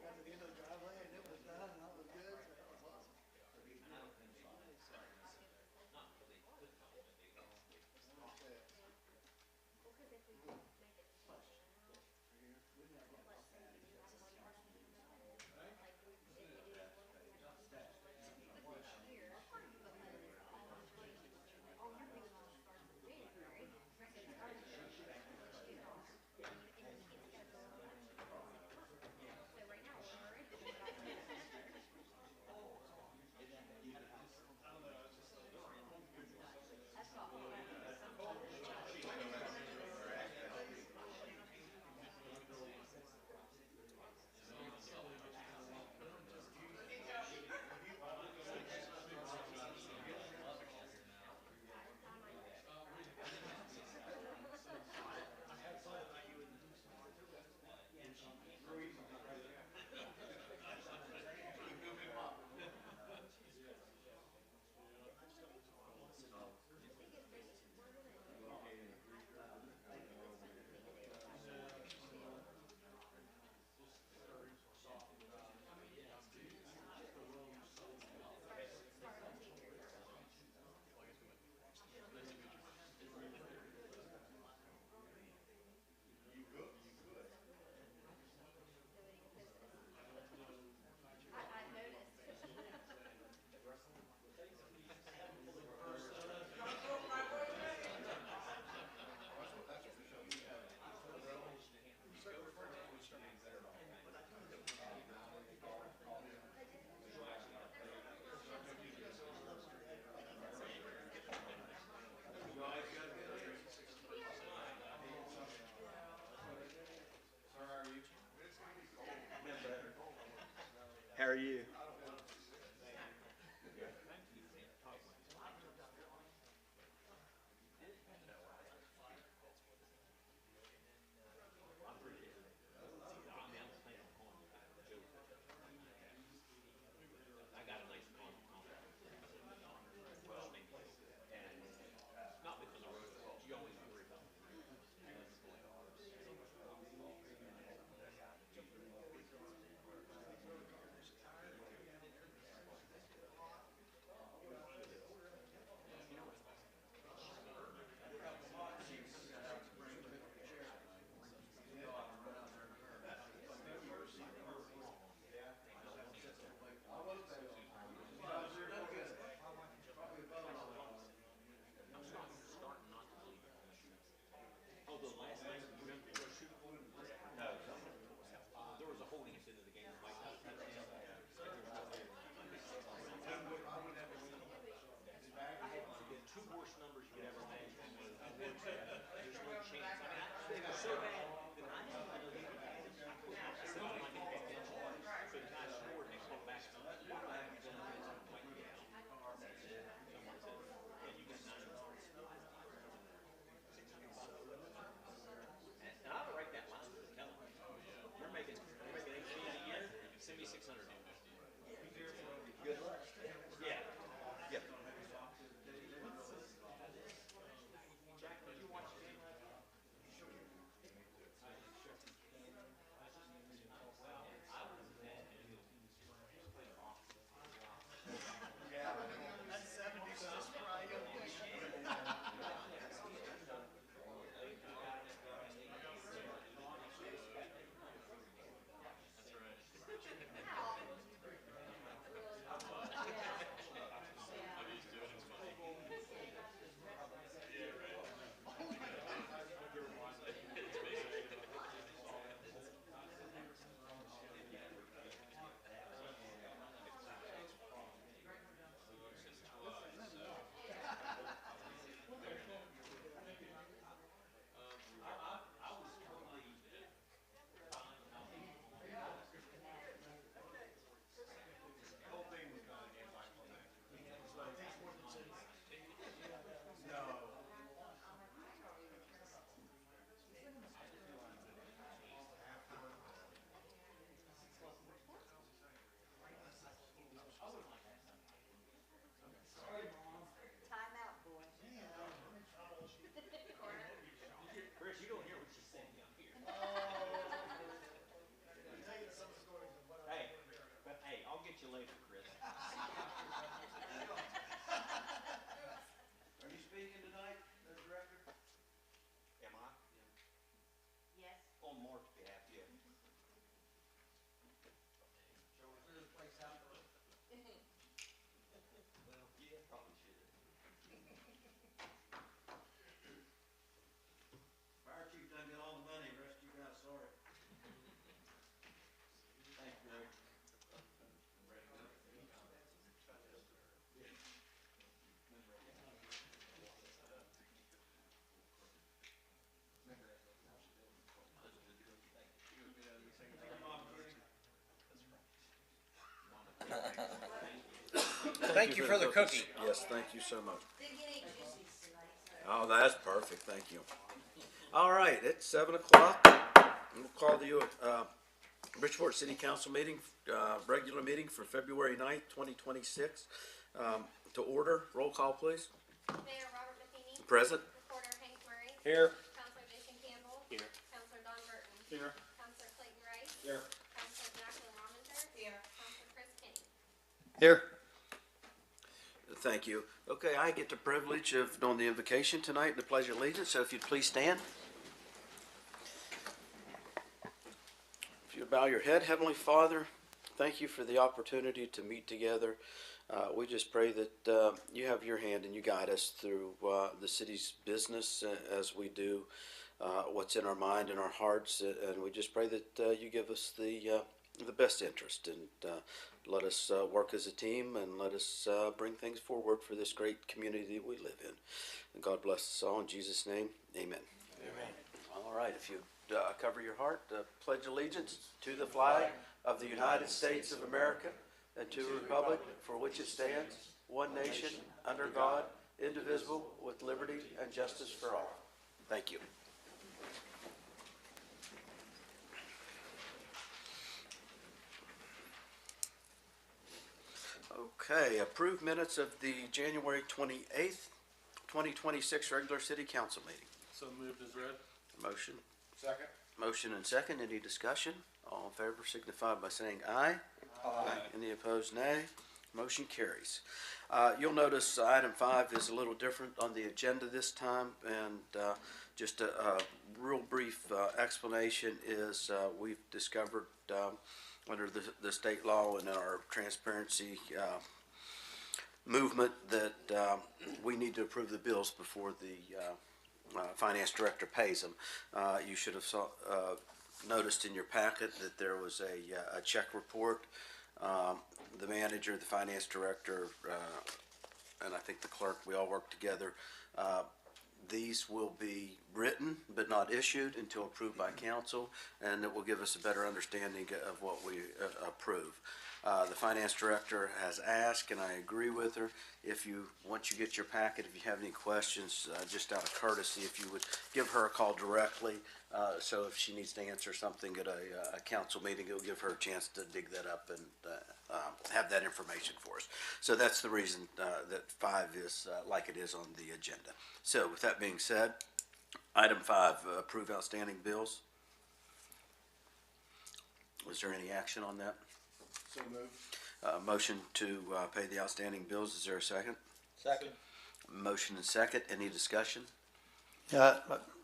Got to the end of the driveway and it was done and all was good, so that was awesome. How are you? Thank you for the cookie. Yes, thank you so much. Oh, that's perfect, thank you. All right, it's 7 o'clock. We'll call the Bridgeport City Council meeting, regular meeting for February 9th, 2026. To order, roll call, please. Mayor Robert Matheny. Present. Recorder Hank Murray. Here. Counselor Jason Campbell. Here. Counselor Don Burton. Here. Counselor Clayton Rice. Here. Counselor Jacqueline Rominger. Here. Counselor Chris Kenny. Here. Thank you. Okay, I get the privilege of doing the invocation tonight and the pledge of allegiance, so if you'd please stand. If you bow your head, Heavenly Father, thank you for the opportunity to meet together. We just pray that you have your hand and you guide us through the city's business as we do what's in our mind and our hearts, and we just pray that you give us the best interest, and let us work as a team, and let us bring things forward for this great community we live in. And God bless us all in Jesus' name. Amen. Amen. All right, if you cover your heart, pledge allegiance to the flag of the United States of America and to the republic for which it stands, one nation, under God, indivisible, with liberty and justice for all. Thank you. Okay, approved minutes of the January 28th, 2026 regular city council meeting. So moved as read. Motion. Second. Motion and second. Any discussion? All in favor signify by saying aye. Aye. Any opposed, nay. Motion carries. You'll notice item 5 is a little different on the agenda this time, and just a real brief explanation is we've discovered under the state law and our transparency movement that we need to approve the bills before the finance director pays them. You should have noticed in your packet that there was a check report. The manager, the finance director, and I think the clerk, we all work together. These will be written but not issued until approved by council, and it will give us a better understanding of what we approve. The finance director has asked, and I agree with her, once you get your packet, if you have any questions, just out of courtesy, if you would give her a call directly, so if she needs to answer something at a council meeting, it'll give her a chance to dig that up and have that information for us. So that's the reason that 5 is like it is on the agenda. So with that being said, item 5, approve outstanding bills. Was there any action on that? So moved. Motion to pay the outstanding bills. Is there a second? Second. Motion and second. Any discussion? Yeah,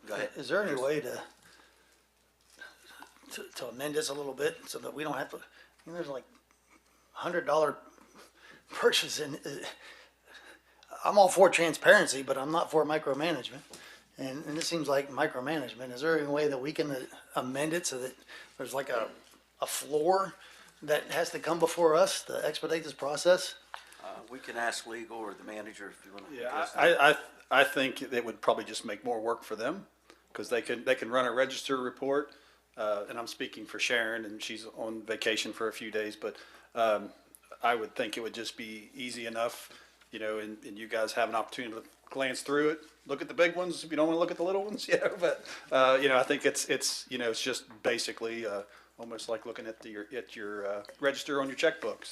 Go ahead. is there any way to amend this a little bit so that we don't have to, there's like $100 purchase in, I'm all for transparency, but I'm not for micromanagement. And it seems like micromanagement. Is there any way that we can amend it so that there's like a floor that has to come before us to expedite this process? We can ask legal or the manager if you want to. Yeah, I think it would probably just make more work for them, because they can run a register report, and I'm speaking for Sharon, and she's on vacation for a few days, but I would think it would just be easy enough, and you guys have an opportunity to glance through it, look at the big ones if you don't want to look at the little ones, but I think it's just basically almost like looking at your register on your checkbook.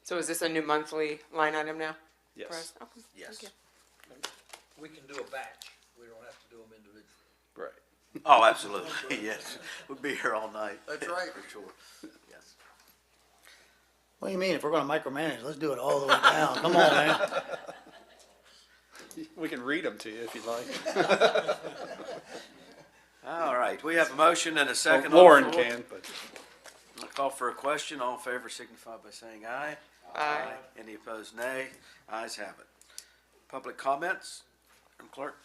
So is this a new monthly line item now? Yes. For us? Okay, Yes. thank you. We can do a batch. We don't have to do them individually. Right. Oh, absolutely. Yes. We'll be here all night. That's right. For sure. Yes. What do you mean? If we're gonna micromanage, let's do it all the way down. Come on, man. We can read them to you if you'd like. All right. We have a motion and a second. Lauren on the floor. can, but. I'll call for a question. All in favor signify by saying aye. Aye. Any opposed, nay. Ayes have it. Public comments? Madam Clerk?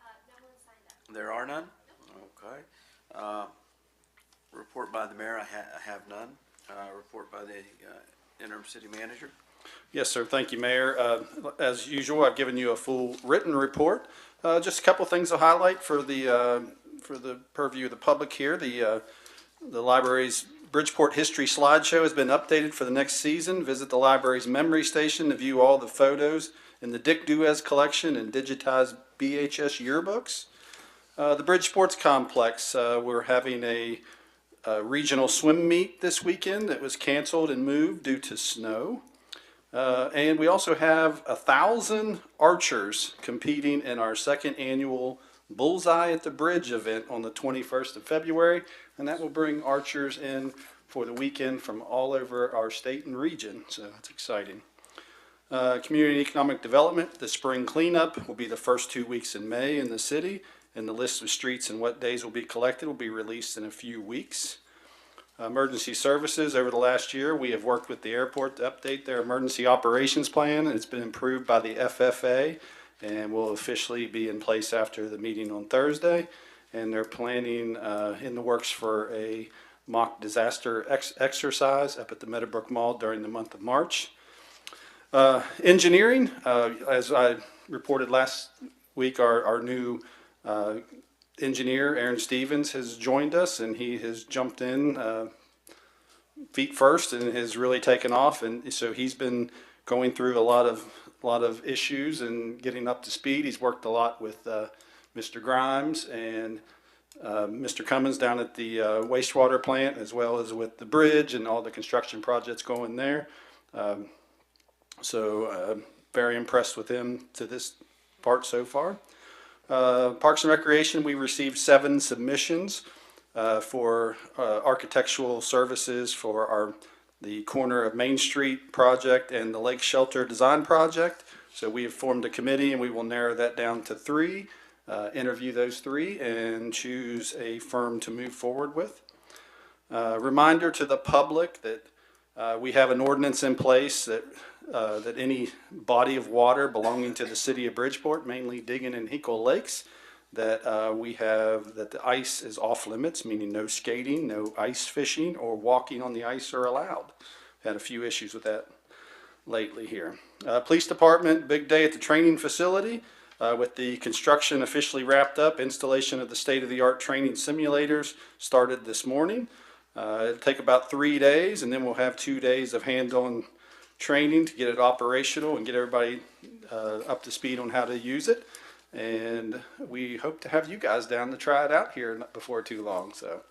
No one signed up. There are none? Okay. Report by the mayor, I have none. Report by the interim city manager? Yes, sir. Thank you, Mayor. As usual, I've given you a full written report. Just a couple things to highlight for the purview of the public here. The library's Bridgeport History Slideshow has been updated for the next season. Visit the library's memory station to view all the photos in the Dick Duez collection and digitized BHS yearbooks. The Bridgeport's complex, we're having a regional swim meet this weekend that was canceled and moved due to snow. And we also have 1,000 archers competing in our second annual Bullseye at the Bridge event on the 21st of February. And that will bring archers in for the weekend from all over our state and region. So it's exciting. Community and economic development, the spring cleanup will be the first 2 weeks in May in the city. And the list of streets and what days will be collected will be released in a few weeks. Emergency services, over the last year, we have worked with the airport to update their emergency operations plan. It's been approved by the FFA and will officially be in place after the meeting on Thursday. And they're planning in the works for a mock disaster exercise up at the Meadowbrook Mall during the month of March. Engineering, as I reported last week, our new engineer, Aaron Stevens, has joined us, and he has jumped in feet first and has really taken off. And so he's been going through a lot of issues and getting up to speed. He's worked a lot with Mr. Grimes and Mr. Cummins down at the wastewater plant, as well as with the bridge and all the construction projects going there. Very impressed with him to this part so far. Parks and Recreation, we received 7 submissions for architectural services for the corner of Main Street project and the Lake Shelter design project. So we have formed a committee and we will narrow that down to 3, interview those 3 and choose a firm to move forward with. Reminder to the public that we have an ordinance in place that any body of water belonging to the city of Bridgeport, mainly Diggin and Hinkle Lakes, that the ice is off limits, meaning no skating, no ice fishing, or walking on the ice are allowed. Had a few issues with that lately here. Police Department, big day at the training facility with the construction officially wrapped up. Installation of the state-of-the-art training simulators started this morning. It'll take about 3 days, and then we'll have 2 days of hands-on training to get it operational and get everybody up to speed on how to use it. And we hope to have you guys down to try it out here before too long. So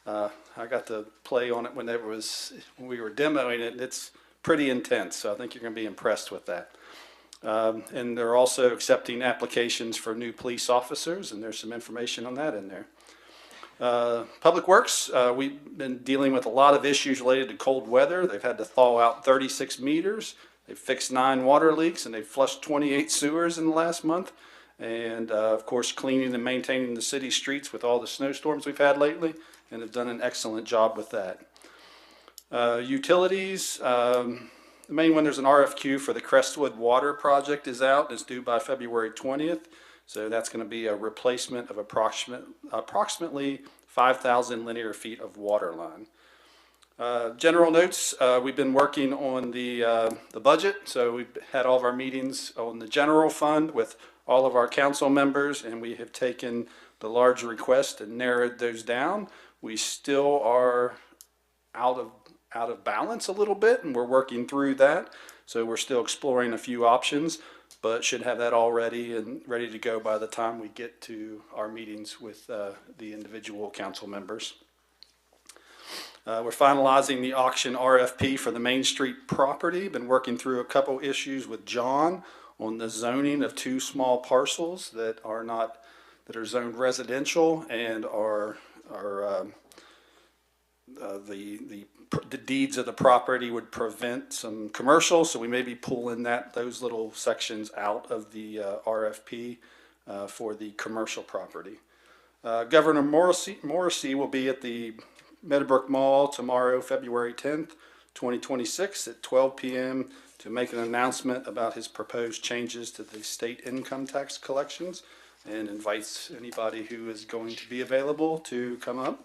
I got to play on it when we were demoing it. It's pretty intense, so I think you're going to be impressed with that. And they're also accepting applications for new police officers, and there's some information on that in there. Public Works, we've been dealing with a lot of issues related to cold weather. They've had to thaw out 36 meters. They've fixed 9 water leaks, and they've flushed 28 sewers in the last month. And, of course, cleaning and maintaining the city streets with all the snowstorms we've had lately, and have done an excellent job with that. Utilities, the main one, there's an RFQ for the Crestwood Water Project is out. It's due by February 20th. So that's going to be a replacement of approximately 5,000 linear feet of water line. General notes, we've been working on the budget. So we've had all of our meetings on the general fund with all of our council members, and we have taken the large requests and narrowed those down. We still are out of balance a little bit, and we're working through that. So we're still exploring a few options, but should have that all ready and ready to go by the time we get to our meetings with the individual council members. We're finalizing the auction RFP for the Main Street property. Been working through a couple issues with John on the zoning of 2 small parcels that are zoned residential and the deeds of the property would prevent some commercial, so we may be pulling those little sections out of the RFP for the commercial property. Governor Morrissey will be at the Meadowbrook Mall tomorrow, February 10th, 2026 at 12 p.m. to make an announcement about his proposed changes to the state income tax collections, and invites anybody who is going to be available to come up.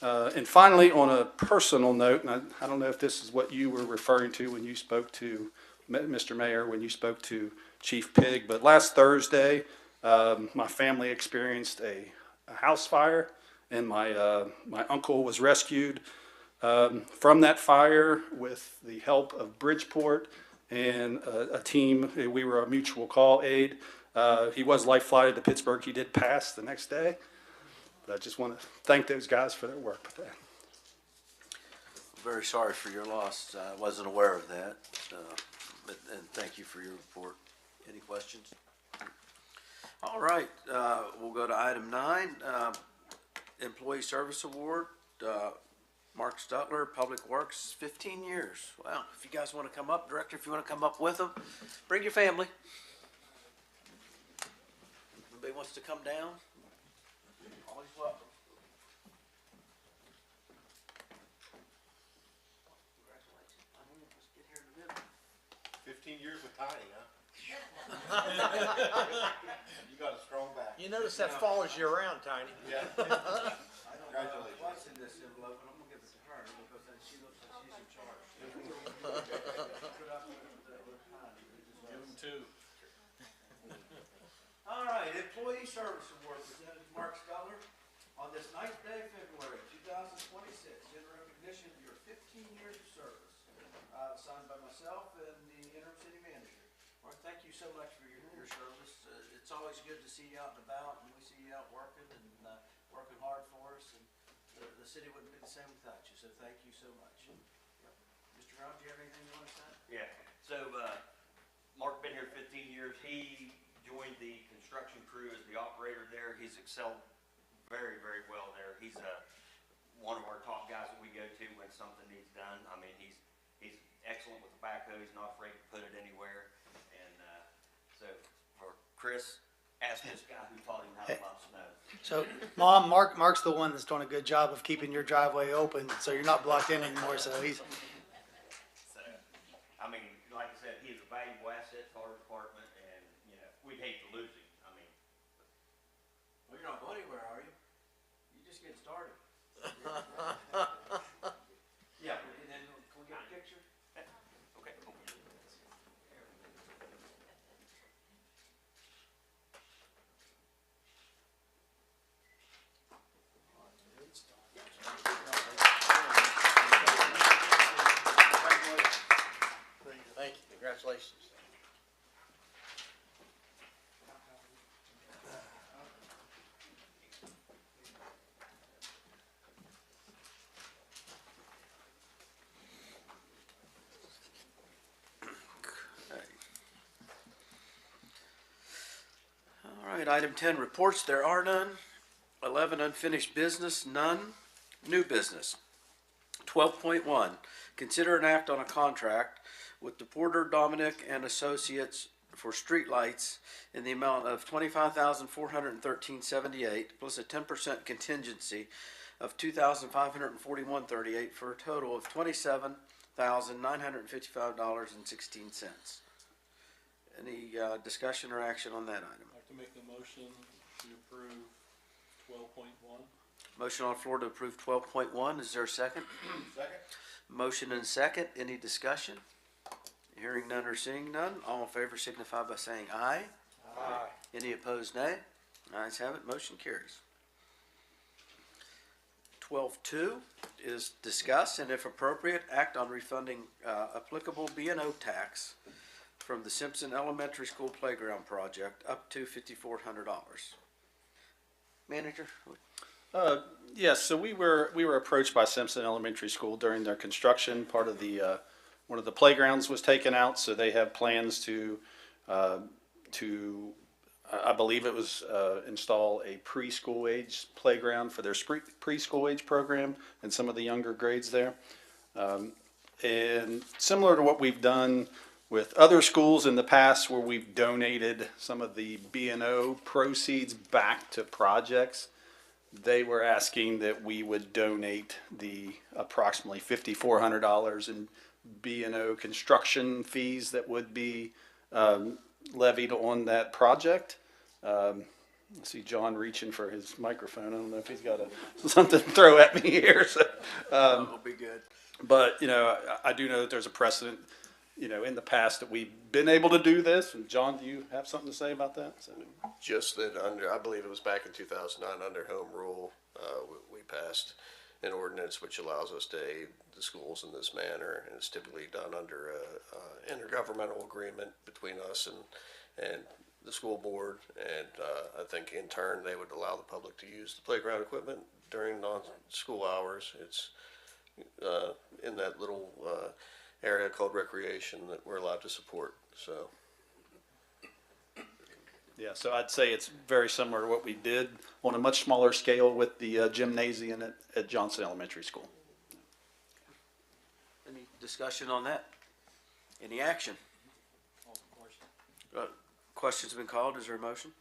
And finally, on a personal note, and I don't know if this is what you were referring to when you spoke to Mr. Mayor, when you spoke to Chief Pig, but last Thursday, my family experienced a house fire, and my uncle was rescued From that fire, with the help of Bridgeport and a team, we were a mutual call aid. He was life flighted to Pittsburgh. He did pass the next day. But I just want to thank those guys for their work with that. Very sorry for your loss. I wasn't aware of that. And thank you for your report. Any questions? All right, we'll go to item 9, Employee Service Award. Mark Stutler, Public Works, 15 years. Wow, if you guys want to come up, Director, if you want to come up with them, bring your family. Anybody wants to come down? Always welcome. Congratulations. Let's get here in a minute. 15 years with Tiny, huh? You got a strong back. You notice that follows you around, Tiny. Yeah. I don't know Congratulations. what's in this envelope, but I'm gonna give it to her because then she looks like she's in charge. Give them two. All right, Employee Service Award presented to Mark Stutler on this 9th day of February, 2026, in recognition of your 15 years of service. Signed by myself and the interim city manager. Mark, thank you so much for your service. It's always good to see you out and about, and we see you out working and working hard for us, and the city wouldn't be the same without you, so thank you so much. Yep. Mr. Brown, do you have anything you want to say? Yeah, so, Mark been here 15 years. He joined the construction crew as the operator there. He's excelled very, very well there. He's, one of our top guys that we go to when something needs done. I mean, he's excellent with the backhoe. He's not afraid to put it anywhere. And, so, for Chris, ask this guy who taught him how to plow snow. So, Mom, Mark's the one that's doing a good job of keeping your driveway open, so you're not blocked in anymore, so he's, So, I mean, like I said, he's a valuable asset to our department, and, you know, we'd hate to lose him. I mean, Well, you're not going anywhere, are you? You just getting started. Yeah, and then can we get a picture? okay. Thank you, congratulations. All right, item 10, reports, there are none. 11, unfinished business, none. New business. 12.1, consider an act on a contract with DePorter, Dominic and Associates for streetlights in the amount of $25,413.78 plus a 10% contingency of $2,541.38 for a total of $27,955.16. Any discussion or action on that item? I'd like to make a motion to approve 12.1. Motion on the floor to approve 12.1. Is there a second? Second? Motion and second. Any discussion? Hearing none or seeing none. All in favor signify by saying aye. Aye. Any opposed, nay? Ayes have it. Motion carries. 12.2 is discuss and if appropriate, act on refunding applicable B&O tax from the Simpson Elementary School Playground Project up to $5,400. Manager? Yes, so we were approached by Simpson Elementary School during their construction. Part of the one of the playgrounds was taken out, so they have plans to I believe it was install a preschool age playground for their preschool age program and some of the younger grades there. And similar to what we've done with other schools in the past, where we've donated some of the B&O proceeds back to projects, they were asking that we would donate the approximately $5,400 in B&O construction fees that would be levied on that project. I see John reaching for his microphone. I don't know if he's got something to throw at me here. So, That'll be good. but, you know, I do know that there's a precedent, you know, in the past that we've been able to do this. And John, do you have something to say about that? So. Just that I believe it was back in 2009, under home rule, we passed an ordinance which allows us to aid the schools in this manner, and it's typically done under a intergovernmental agreement between us and the school board, and I think in turn they would allow the public to use the playground equipment during non-school hours. It's in that little area called recreation that we're allowed to support. So Yeah, so I'd say it's very similar to what we did on a much smaller scale with the gymnasium at Johnson Elementary School. Any discussion on that? Any action? Question's been called. Is there a motion?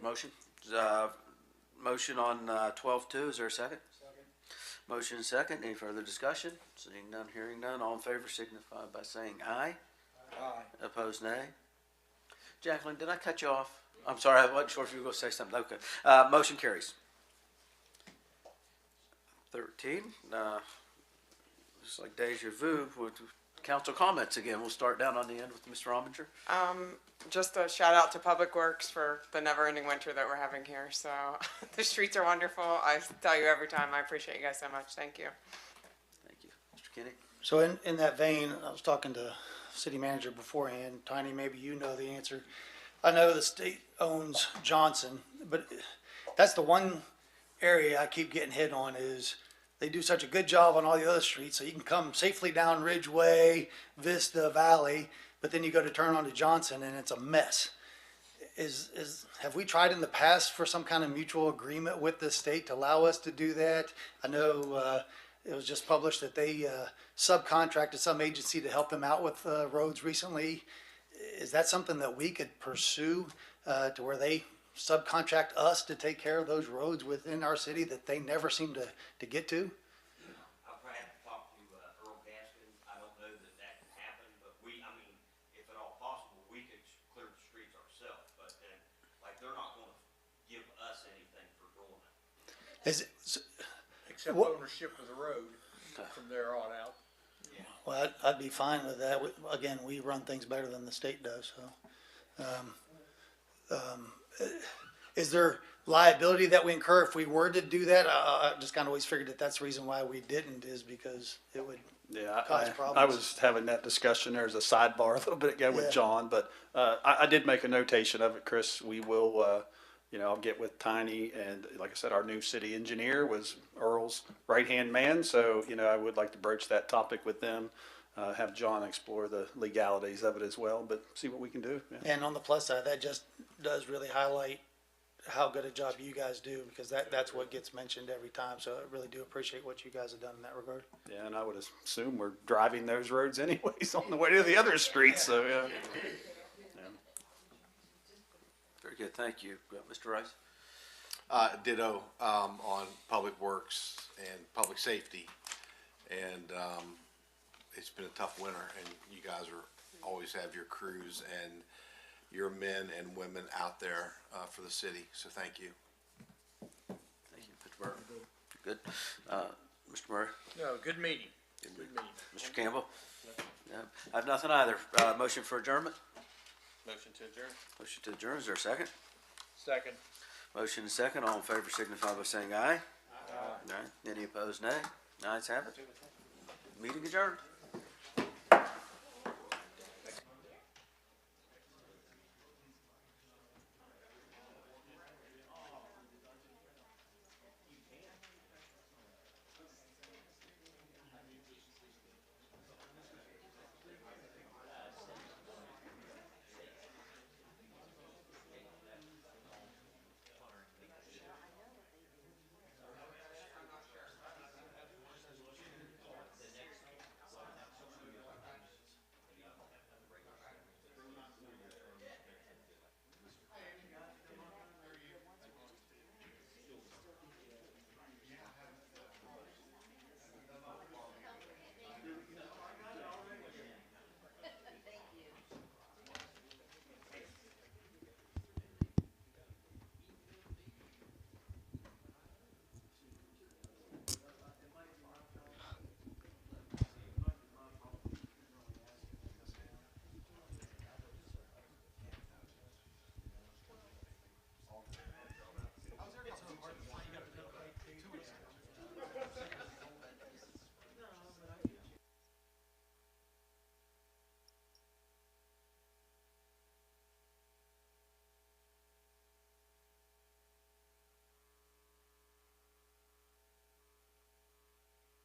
Motion? Motion on 12-2. Is there a second? Motion and second. Any further discussion? Seeing none, hearing none. All in favor signify by saying aye. Aye. Opposed, nay. Jacqueline, did I cut you off? I'm sorry, I wasn't sure if you were going to say something. Okay. Motion carries. 13. Just like deja vu with council comments again. We'll start down on the end with Mr. Ominger. Just a shout out to Public Works for the never-ending winter that we're having here. So the streets are wonderful. I tell you every time, I appreciate you guys so much. Thank you. Thank you. Mr. Kenny? So in that vein, I was talking to city manager beforehand. Tiny, maybe you know the answer. I know the state owns Johnson, but that's the one area I keep getting hit on is they do such a good job on all the other streets, so you can come safely down Ridgeway, Vista Valley, but then you go to turn onto Johnson and it's a mess. Have we tried in the past for some kind of mutual agreement with the state to allow us to do that? I know it was just published that they subcontracted some agency to help them out with roads recently. Is that something that we could pursue to where they subcontract us to take care of those roads within our city that they never seem to get to? I'll probably have to talk to Earl Gaskin. I don't know that can happen, but if at all possible, we could clear the streets ourselves. But then, they're not going to give us anything for doing it. Except What- ownership of the road from there on out. Well, I'd be fine with that. Again, we run things better than the state does, so. Is there liability that we incur if we were to do that? I just kind of always figured that that's the reason why we didn't, is because it would Yeah, cause I problems. was having that discussion. There's a sidebar a little bit ago Yeah. with John, but I did make a notation of it, Chris. We will, I'll get with Tiny, and like I said, our new city engineer was Earl's right-hand man, so, I would like to broach that topic with them, have John explore the legalities of it as well, but see what we can do. Yeah. And on the plus side, that just does really highlight how good a job you guys do, because that's what gets mentioned every time. So I really do appreciate what you guys have done in that regard. Yeah, and I would assume we're driving those roads anyways on the way to the other streets, so, yeah. Very good. Thank you. Mr. Rice? Ditto, on Public Works and Public Safety. And, it's been a tough winter, and you guys always have your crews and your men and women out there, for the city. So thank you. Thank you. Mr. Burke? Good. Mr. Murray? No, good meeting. Good meeting. Mr. Campbell? No, I have nothing either. Motion for adjournment? Motion to adjourn. Motion to adjourn. Is there a second? Second. Motion and second. All in favor signify by saying aye. Aye. Any opposed, nay. Ayes have it. Meeting adjourned.